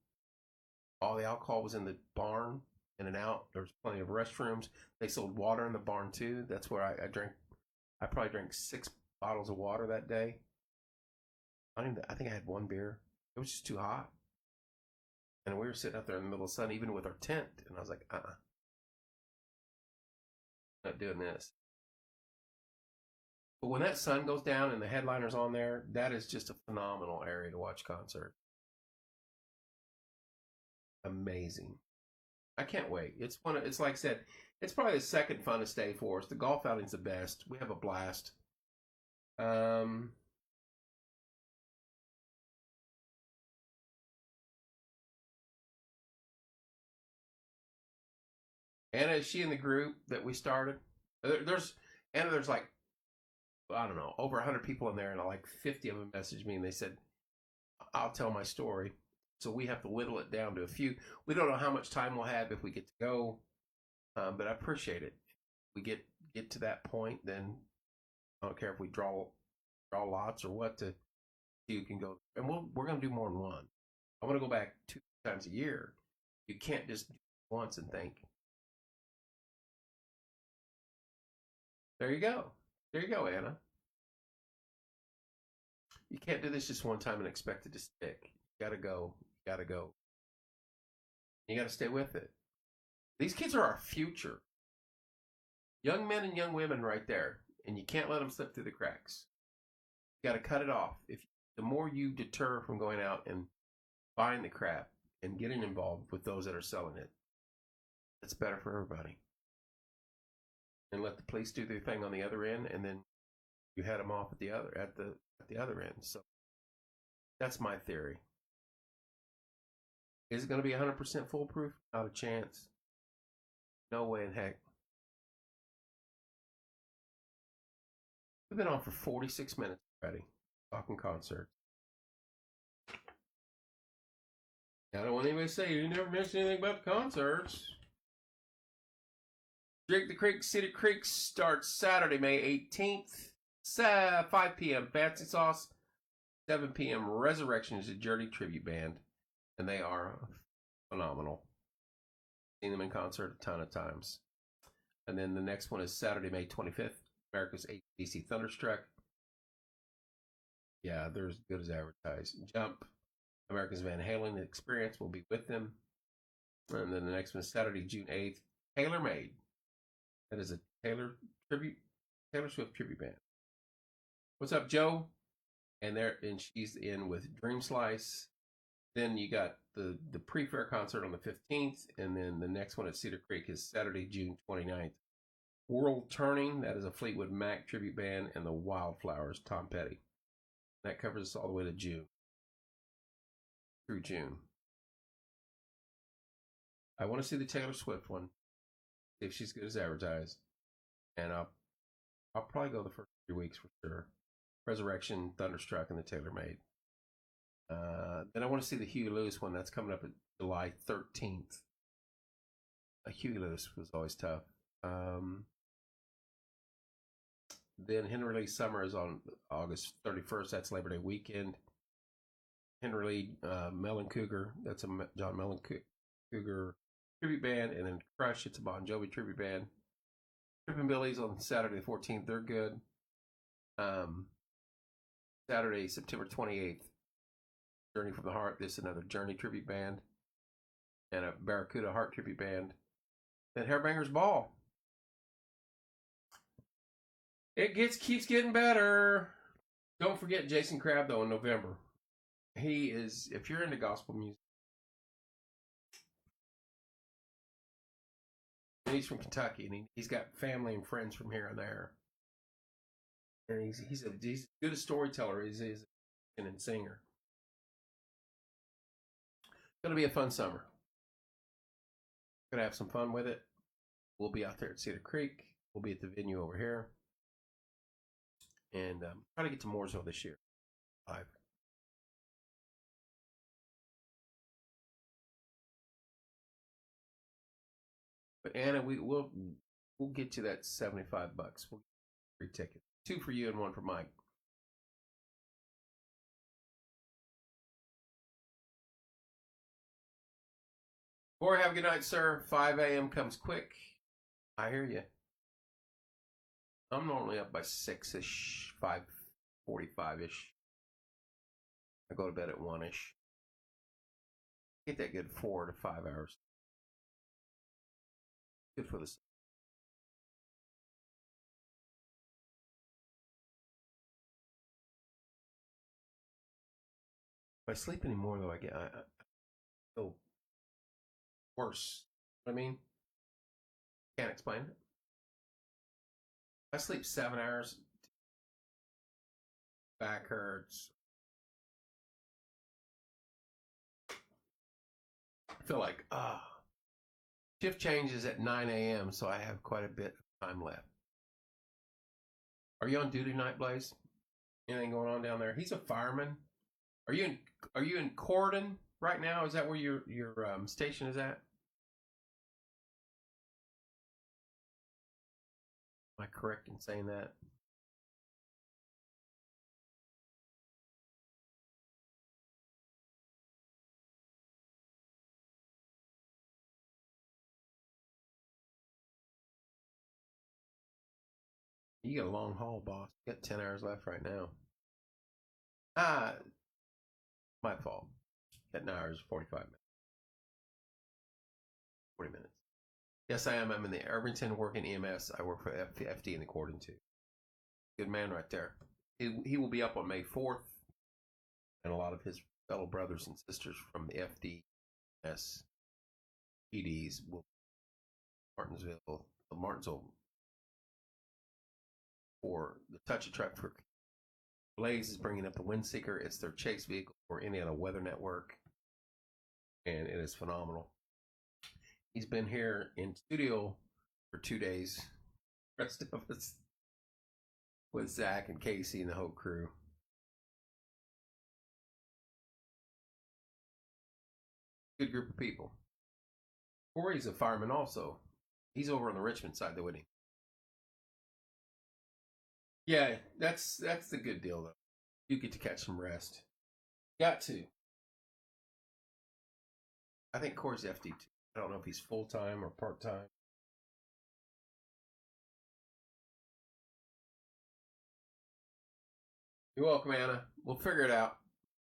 All the alcohol was in the barn, in and out. There was plenty of restrooms. They sold water in the barn too. That's where I drank. I probably drank 6 bottles of water that day. I think I had 1 beer. It was just too hot. And we were sitting out there in the middle of the sun, even with our tent. And I was like, not doing this. But when that sun goes down and the headliner's on there, that is just a phenomenal area to watch concert. Amazing. I can't wait. It's like I said, it's probably the second funnest day for us. The golf outing's the best. We have a blast. Anna, is she in the group that we started? There's like, I don't know, over 100 people in there, and like 50 of them messaged me and they said, I'll tell my story. So we have to whittle it down to a few. We don't know how much time we'll have if we get to go, but I appreciate it. If we get to that point, then I don't care if we draw lots or what to see who can go. And we're going to do more than one. I want to go back 2 times a year. You can't just do it once and think. There you go. There you go, Anna. You can't do this just one time and expect it to stick. You gotta go. You gotta go. You gotta stay with it. These kids are our future. Young men and young women right there. And you can't let them slip through the cracks. You gotta cut it off. The more you deter from going out and buying the crap and getting involved with those that are selling it, It's better for everybody. And let the police do their thing on the other end, and then you head them off at the other end. So that's my theory. Is it going to be 100% foolproof? Not a chance. No way in heck. We've been on for 46 minutes already, talking concerts. I don't want anybody to say you never mentioned anything about the concerts. Drink the Creek City Creek starts Saturday, May 18th, 5 p.m. Fancy Sauce, 7 p.m. Resurrection is a Journey tribute band, and they are phenomenal. Seen them in concert a ton of times. And then the next one is Saturday, May 25th, America's AC/DC Thunderstruck. Yeah, they're as good as advertised. Jump, America's Van Halen Experience will be with them. And then the next one is Saturday, June 8th, Tailor Made. That is a Taylor Swift tribute band. What's up, Joe? And she's in with Dream Slice. Then you got the pre-fair concert on the 15th, and then the next one at Cedar Creek is Saturday, June 29th. World Turning, that is a Fleetwood Mac tribute band, and the Wildflowers, Tom Petty. That covers us all the way to June. Through June. I want to see the Taylor Swift one, if she's good as advertised. And I'll probably go the first 3 weeks for sure. Resurrection, Thunderstruck, and the Tailor Made. Then I want to see the Huey Lewis one. That's coming up July 13th. Huey Lewis was always tough. Then Henry Lee Summer is on August 31st. That's Labor Day weekend. Henry Lee, Melon Cougar. That's a John Melon Cougar tribute band. And then Crush, it's a Bon Jovi tribute band. Trippin' Billies on Saturday the 14th. They're good. Saturday, September 28th. Journey from the Heart. This is another Journey tribute band. And a Barracuda Heart tribute band. Then Hairbangers Ball. It keeps getting better. Don't forget Jason Crabb, though, in November. He is, if you're into gospel music, and he's from Kentucky, and he's got family and friends from here and there. And he's as good a storyteller as he is a singer. It's going to be a fun summer. Going to have some fun with it. We'll be out there at Cedar Creek. We'll be at the venue over here. And try to get to Mooresville this year. Live. But Anna, we'll get you that $75. We'll get you a free ticket. 2 for you and 1 for Mike. Corey, have a good night, sir. 5 a.m. comes quick. I hear you. I'm normally up by 6-ish, 5:45-ish. I go to bed at 1-ish. Get that good 4 to 5 hours. Good for the. If I sleep anymore, though, I feel worse. You know what I mean? Can't explain it. I sleep 7 hours. Back hurts. I feel like, shift changes at 9 a.m., so I have quite a bit of time left. Are you on duty tonight, Blaze? Anything going on down there? He's a fireman. Are you in Cordon right now? Is that where your station is at? Am I correct in saying that? You got a long haul, boss. You got 10 hours left right now. My fault. Got 9 hours, 45 minutes. 40 minutes. Yes, I am. I'm in the Irvington working EMS. I work for FD in the Cordon, too. Good man right there. He will be up on May 4th. And a lot of his fellow brothers and sisters from the FDS PDs will Martinsville for the Touch a Truck for Blaze is bringing up the Windseeker. It's their chase vehicle for Indiana Weather Network, and it is phenomenal. He's been here in studio for 2 days. The rest of us with Zach and Casey and the whole crew. Good group of people. Corey's a fireman also. He's over on the Richmond side, though, isn't he? Yeah, that's the good deal, though. You get to catch some rest. Got to. I think Corey's FD too. I don't know if he's full time or part time. You're welcome, Anna. We'll figure it out.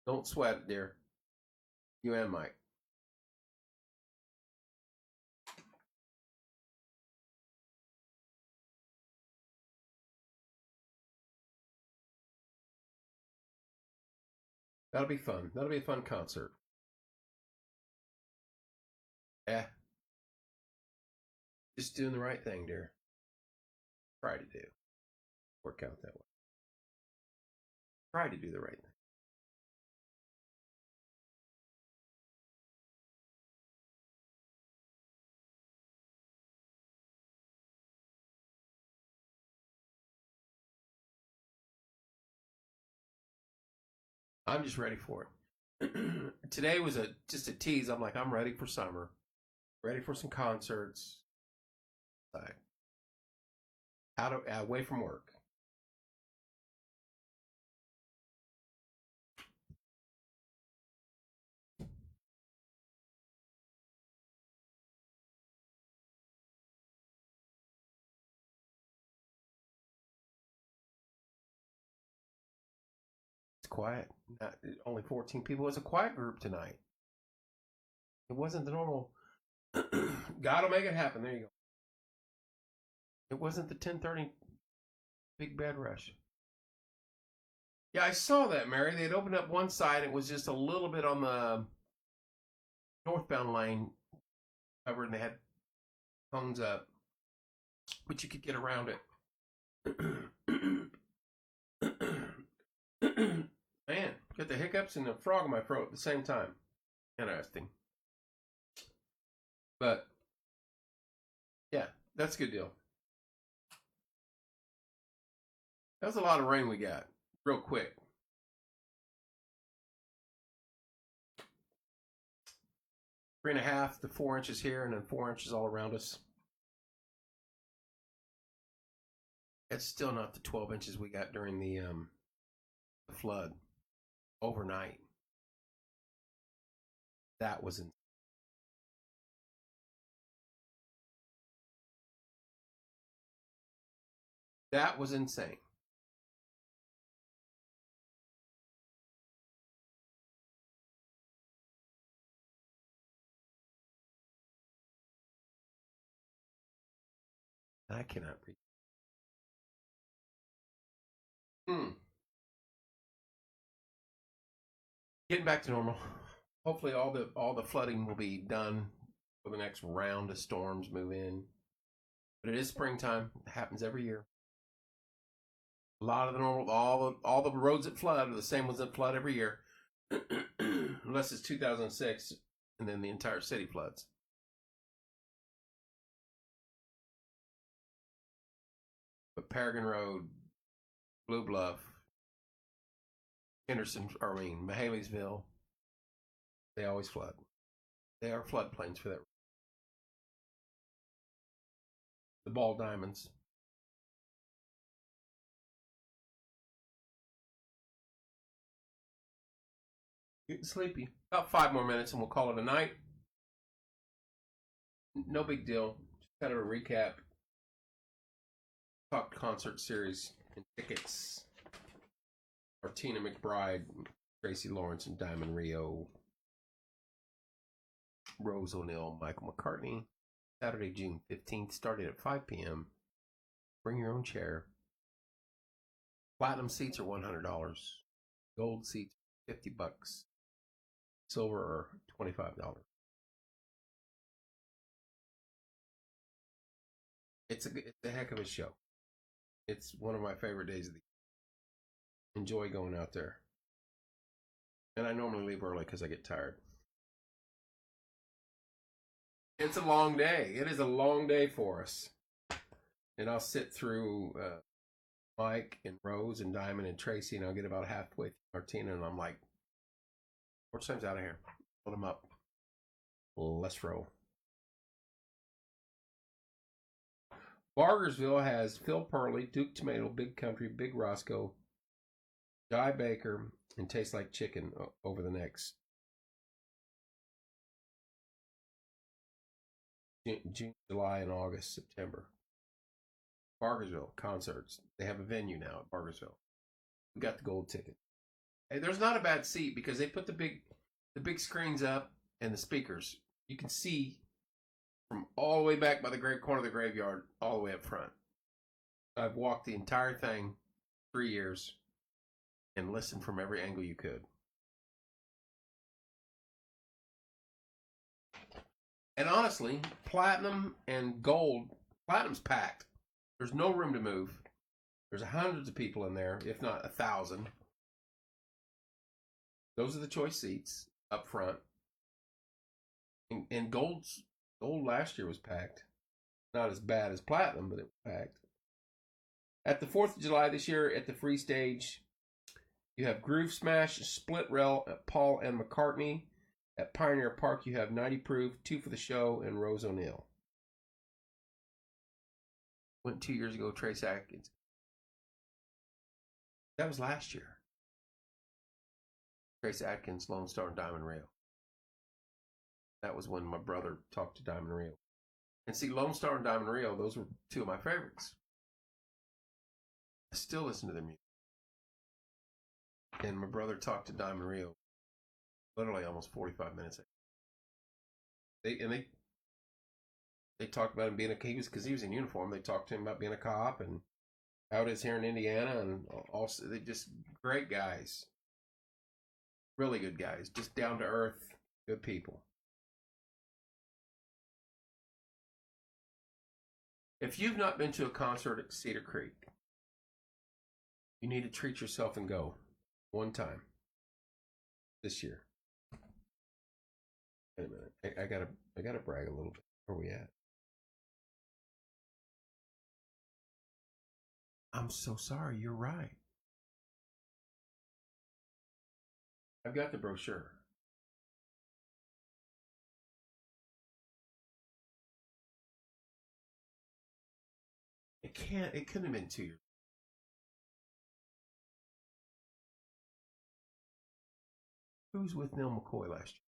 Don't sweat it, dear. You and Mike. That'll be fun. That'll be a fun concert. Yeah. Just doing the right thing, dear. Try to do. Work out that way. Try to do the right thing. I'm just ready for it. Today was just a tease. I'm like, I'm ready for summer. Ready for some concerts. Like, away from work. It's quiet. Only 14 people. It was a quiet group tonight. It wasn't the normal. God will make it happen. There you go. It wasn't the 10:30 big bad rush. Yeah, I saw that, Mary. They had opened up one side. It was just a little bit on the northbound lane covered, and they had cones up, but you could get around it. Man, get the hiccups and the frog in my throat at the same time. Interesting. But yeah, that's a good deal. That was a lot of rain we got real quick. 3.5 to 4 inches here, and then 4 inches all around us. It's still not the 12 inches we got during the flood overnight. That was insane. I cannot read. Getting back to normal. Hopefully, all the flooding will be done for the next round of storms move in. But it is springtime. It happens every year. A lot of the normal, all the roads that flood are the same ones that flood every year, unless it's 2006, and then the entire city floods. But Paragon Road, Blue Bluff, Mahaleysville, they always flood. They are floodplains for that. The Ball Diamonds. Getting sleepy. About 5 more minutes and we'll call it a night. No big deal. Just kind of a recap. Talk concert series and tickets. Martina McBride, Tracy Lawrence, and Diamond Rio. Rose O'Neill, Michael McCartney. Saturday, June 15th, starting at 5 p.m. Bring your own chair. Platinum seats are $100. Gold seats, $50. Silver are $25. it's a heck of a show. It's one of my favorite days of the year. Enjoy going out there. And I normally leave early because I get tired. It's a long day. It is a long day for us. And I'll sit through Mike and Rose and Diamond and Tracy, and I'll get about halfway through Martina, and I'm like, "What time's out of here? Put them up. Let's roll." Bargersville has Phil Purley, Duke Tomato, Big Country, Big Roscoe, Jai Baker, and Tastes Like Chicken over the next June, July, and August, September. Bargersville concerts. They have a venue now at Bargersville. We got the gold ticket. Hey, there's not a bad seat because they put the big screens up and the speakers. You can see from all the way back by the great corner of the graveyard all the way up front. I've walked the entire thing 3 years and listened from every angle you could. And honestly, platinum and gold, platinum's packed. There's no room to move. There's hundreds of people in there, if not 1,000. Those are the choice seats up front. And gold last year was packed. Not as bad as platinum, but it was packed. At the 4th of July this year, at the free stage, you have Groove Smash, Split Rail at Paul and McCartney. At Pioneer Park, you have 90 Proof, Two for the Show, and Rose O'Neill. Went 2 years ago, Trace Atkins. That was last year. Trace Atkins, Lone Star, and Diamond Rio. That was when my brother talked to Diamond Rio. And see, Lone Star and Diamond Rio, those were two of my favorites. I still listen to their music. And my brother talked to Diamond Rio literally almost 45 minutes. They talked about him being because he was in uniform. They talked to him about being a cop and how it is here in Indiana, and also they just great guys, really good guys, just down to earth, good people. If you've not been to a concert at Cedar Creek, you need to treat yourself and go one time this year. Wait a minute, I gotta brag a little bit. Where are we at? I'm so sorry. You're right. I've got the brochure. It couldn't have been 2 years. Who was with Neil McCoy last year?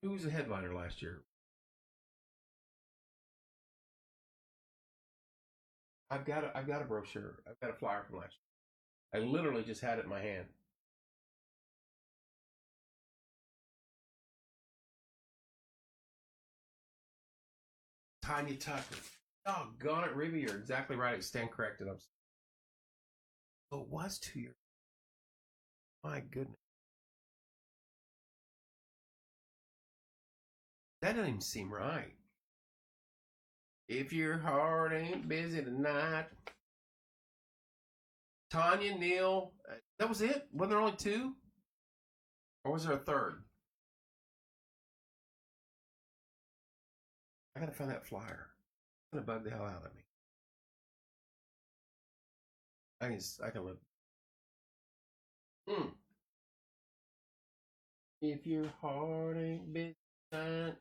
Who was the headliner last year? I've got a brochure. I've got a flyer from last year. I literally just had it in my hand. Tanya Tucker. Doggone it, Reba, you're exactly right. Stand corrected. Oh, it was 2 years. My goodness. That doesn't even seem right. If your heart ain't busy tonight. Tanya, Neil. That was it? Wasn't there only two? Or was there a third? I gotta find that flyer. It's gonna bug the hell out of me. I can live. If your heart ain't busy tonight.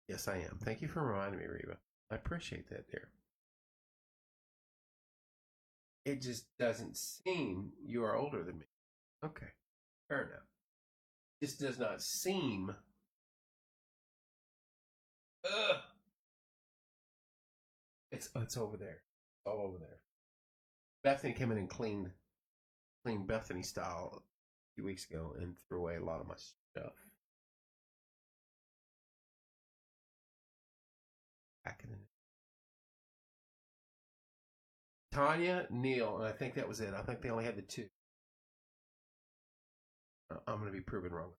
Yes, I am. Thank you for reminding me, Reba. I appreciate that, dear. It just doesn't seem you are older than me. Okay, fair enough. This does not seem. Ugh. It's over there. It's all over there. Bethany came in and cleaned Bethany style a few weeks ago and threw away a lot of my stuff. Packing it. Tanya, Neil, and I think that was it. I think they only had the two. I'm going to be proven wrong.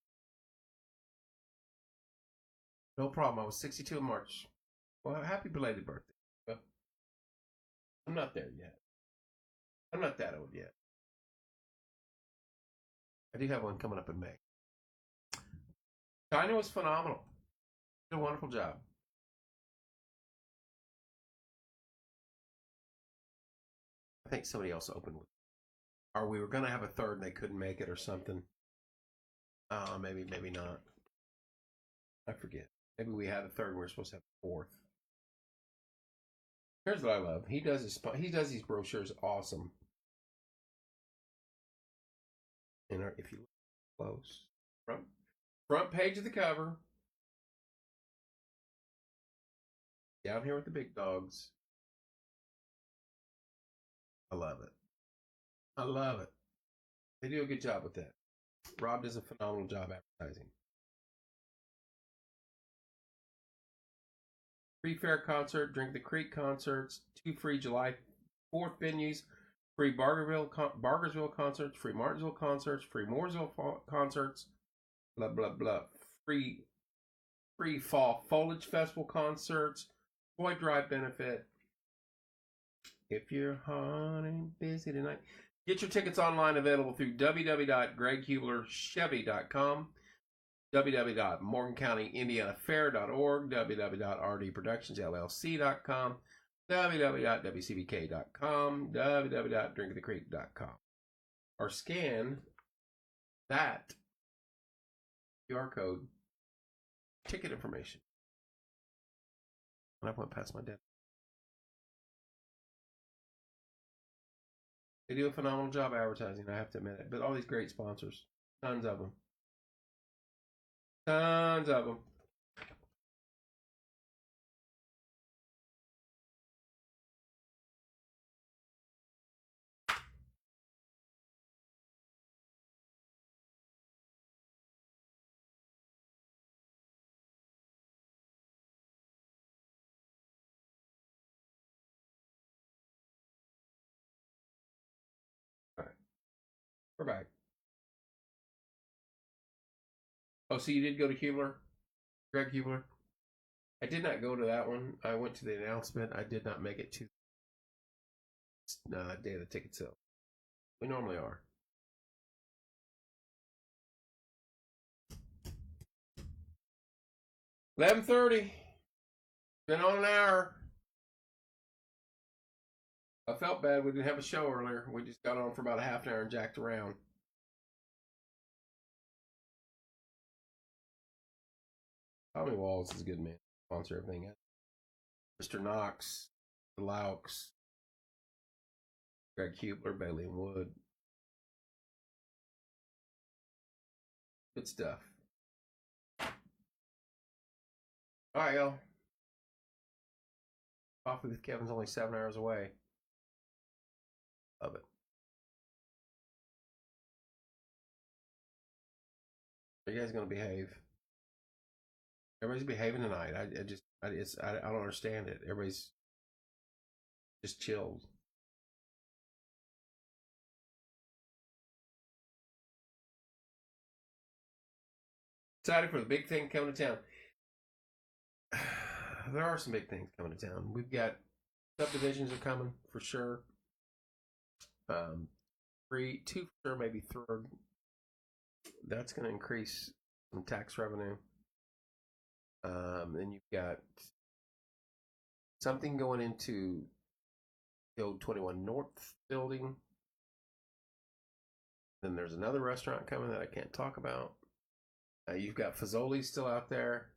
No problem. I was 62 in March. Well, happy belated birthday. Well, I'm not there yet. I'm not that old yet. I do have one coming up in May. China was phenomenal. Did a wonderful job. I think somebody else opened with, or we were going to have a third and they couldn't make it or something. Maybe not. I forget. Maybe we had a third and we were supposed to have a fourth. Here's what I love. He does these brochures awesome. And if you look close, front page of the cover, down here with the big dogs. I love it. I love it. They do a good job with that. Rob does a phenomenal job advertising. Free Fair concert, Drink the Creek concerts, 2 free July 4th venues, free Bargersville concerts, free Martinsville concerts, free Mooresville concerts, blah, blah, blah. Free Fall Foliage Festival concerts, Toy Drive benefit. If you're hot and busy tonight, get your tickets online available through www.greghublerchevy.com, www.morgancountyindianafair.org, www.rdproductionsllc.com, www.wcbk.com, www.drinkofthecreek.com, or scan that QR code, ticket information. And I went past my desk. They do a phenomenal job advertising, I have to admit it. But all these great sponsors, tons of them. Tons of them. All right, we're back. Oh, so you did go to Hubler? Greg Hubler? I did not go to that one. I went to the announcement. I did not make it to the day of the ticket sale. We normally are. $11:30. Been on an hour. I felt bad we didn't have a show earlier. We just got on for about a half an hour and jacked around. Tommy Walls is a good man. Sponsor everything. Mr. Knox, the Laux, Greg Hubler, Bailey and Wood. Good stuff. All right, y'all. Coffee with Kevin's only 7 hours away. Love it. Are you guys gonna behave? Everybody's behaving tonight. I don't understand it. Everybody's just chilled. Excited for the big thing coming to town. There are some big things coming to town. We've got subdivisions are coming for sure. 2 for sure, maybe 3rd. That's going to increase some tax revenue. Then you've got something going into the old 21 North building. Then there's another restaurant coming that I can't talk about. You've got Fazoli's still out there.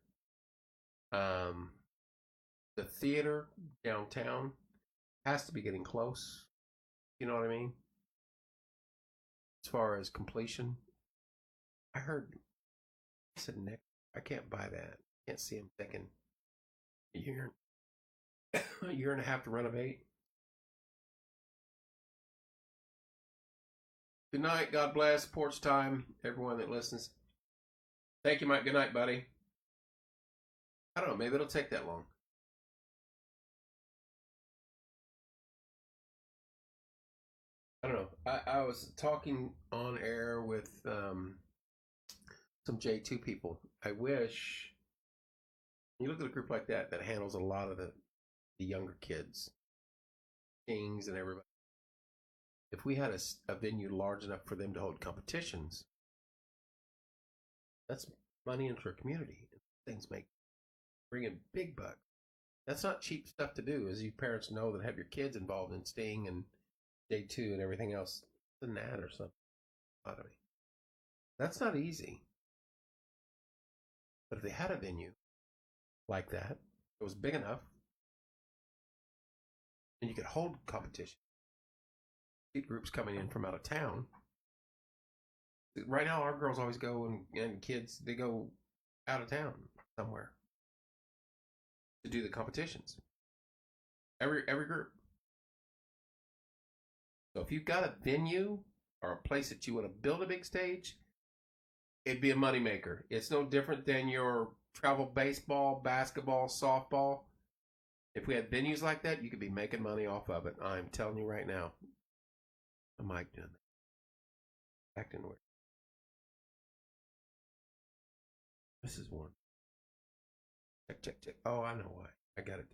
The theater downtown has to be getting close. You know what I mean? As far as completion, I heard. I said, Nick, I can't buy that. I can't see him taking a year and a half to renovate. Good night. God bless. Porch time. Everyone that listens. Thank you, Mike. Good night, buddy. I don't know. Maybe it'll take that long. I don't know. I was talking on air with some J2 people. I wish you look at a group like that that handles a lot of the younger kids, kings and everybody. If we had a venue large enough for them to hold competitions, that's money into our community. Things bring in big bucks. That's not cheap stuff to do, as you parents know that have your kids involved in Sting and J2 and everything else. Than that or something. That's not easy. But if they had a venue like that, it was big enough, and you could hold competition. Groups coming in from out of town. Right now, our girls always go and kids, they go out of town somewhere to do the competitions. Every group. So if you've got a venue or a place that you want to build a big stage, it'd be a moneymaker. It's no different than your travel baseball, basketball, softball. If we had venues like that, you could be making money off of it. I'm telling you right now. I'm Mike doing that. Acting weird. This is one. Check. Oh, I know why. I got it.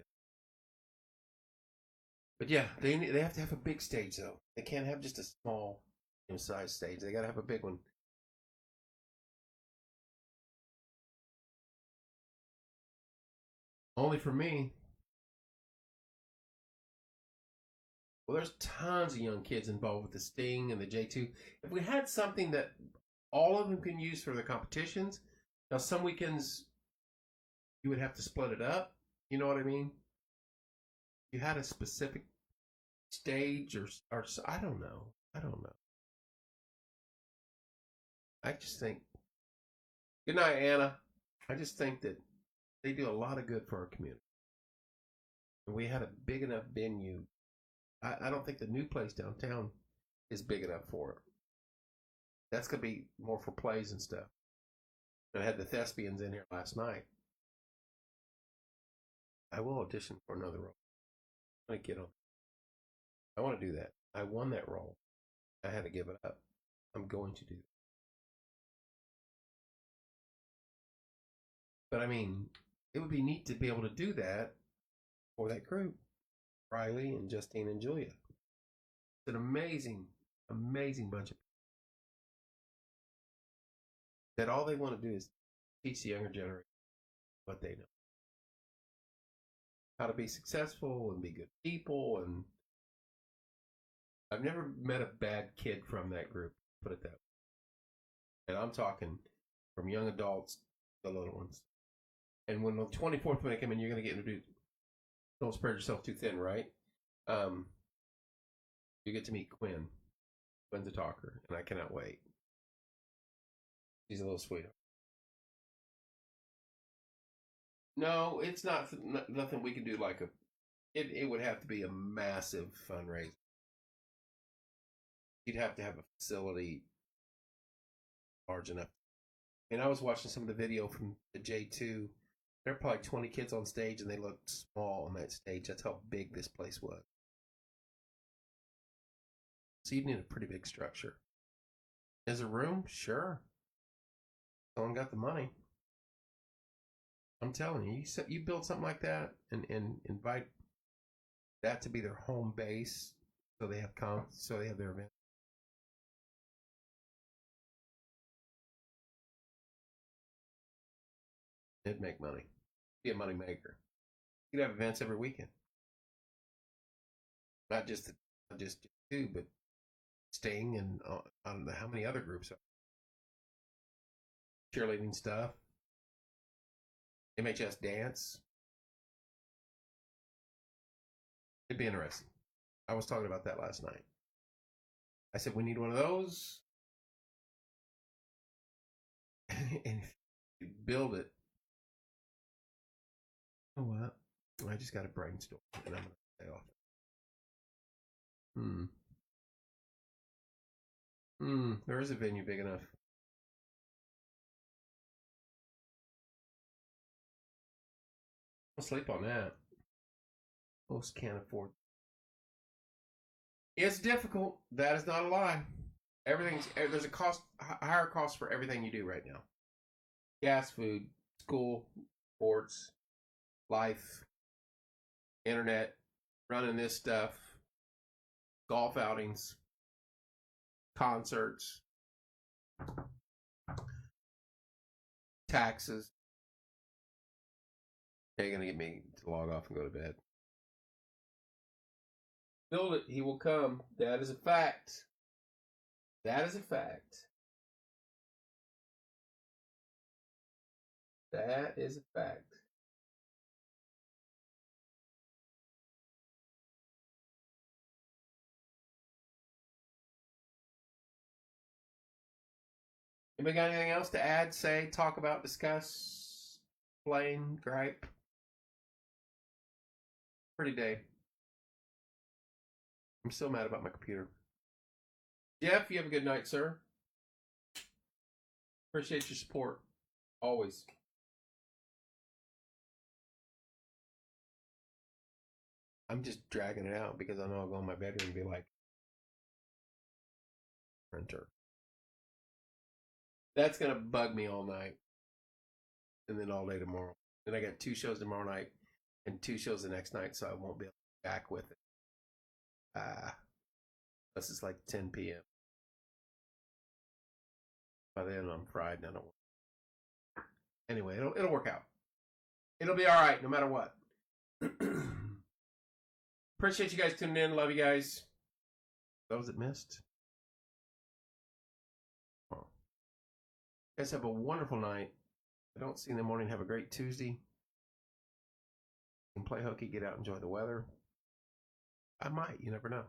But yeah, they have to have a big stage though. They can't have just a small size stage. They got to have a big one. Only for me. Well, there's tons of young kids involved with the Sting and the J2. If we had something that all of them can use for the competitions, now some weekends you would have to split it up. You know what I mean? You had a specific stage or I don't know. I just think. Good night, Anna. I just think that they do a lot of good for our community. And we had a big enough venue. I don't think the new place downtown is big enough for it. That's going to be more for plays and stuff. I had the thespians in here last night. I will audition for another role. I want to get on. I want to do that. I won that role. I had to give it up. I'm going to do that. But I mean, it would be neat to be able to do that for that group. Riley and Justine and Julia. It's an amazing bunch of people. That all they want to do is teach the younger generation what they know. How to be successful and be good people. And I've never met a bad kid from that group, put it that way. And I'm talking from young adults to the little ones. And when the 24th, when they come in, you're going to get introduced. Don't spread yourself too thin, right? You get to meet Quinn. Quinn's a talker, and I cannot wait. She's a little sweetheart. No, it's not nothing we can do like a. It would have to be a massive fundraiser. You'd have to have a facility large enough. And I was watching some of the video from the J2. There were probably 20 kids on stage, and they looked small on that stage. That's how big this place was. So you need a pretty big structure. Is a room? Sure. Someone got the money. I'm telling you, you build something like that and invite that to be their home base, so they have their event. It'd make money. Be a money maker. You'd have events every weekend. Not just two, but Sting and I don't know how many other groups are. Cheerleading stuff. MHS dance. It'd be interesting. I was talking about that last night. I said we need one of those. And if you build it, you know what? I just got to brainstorm, and I'm going to stay off it. There is a venue big enough. I'll sleep on that. Most can't afford. It's difficult. That is not a lie. There's a higher cost for everything you do right now. gas, food, school, sports, life, internet, running this stuff, golf outings, concerts, taxes. They're going to get me to log off and go to bed. Build it. He will come. That is a fact. That is a fact. That is a fact. Anybody got anything else to add, say, talk about, discuss, explain, gripe? Pretty day. I'm still mad about my computer. Jeff, you have a good night, sir. Appreciate your support. Always. I'm just dragging it out because I know I'll go in my bedroom and be like, printer. That's going to bug me all night. And then all day tomorrow. Then I got 2 shows tomorrow night and 2 shows the next night, so I won't be able to be back with it. This is like 10 p.m. By then I'm fried and I don't work. Anyway, it'll work out. It'll be all right no matter what. Appreciate you guys tuning in. Love you guys. Those that missed. Oh. You guys have a wonderful night. I don't see you in the morning. Have a great Tuesday. You can play hooky, get out, enjoy the weather. I might. You never know.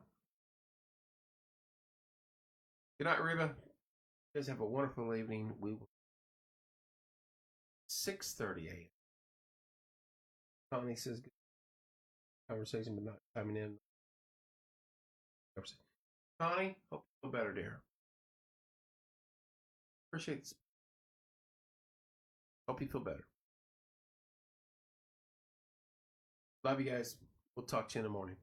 Good night, Reba. You guys have a wonderful evening. We will 6:30 a.m. Connie says good conversation, but not chiming in. Connie, hope you feel better, dear. Appreciate this. Hope you feel better. Love you guys. We'll talk to you in the morning.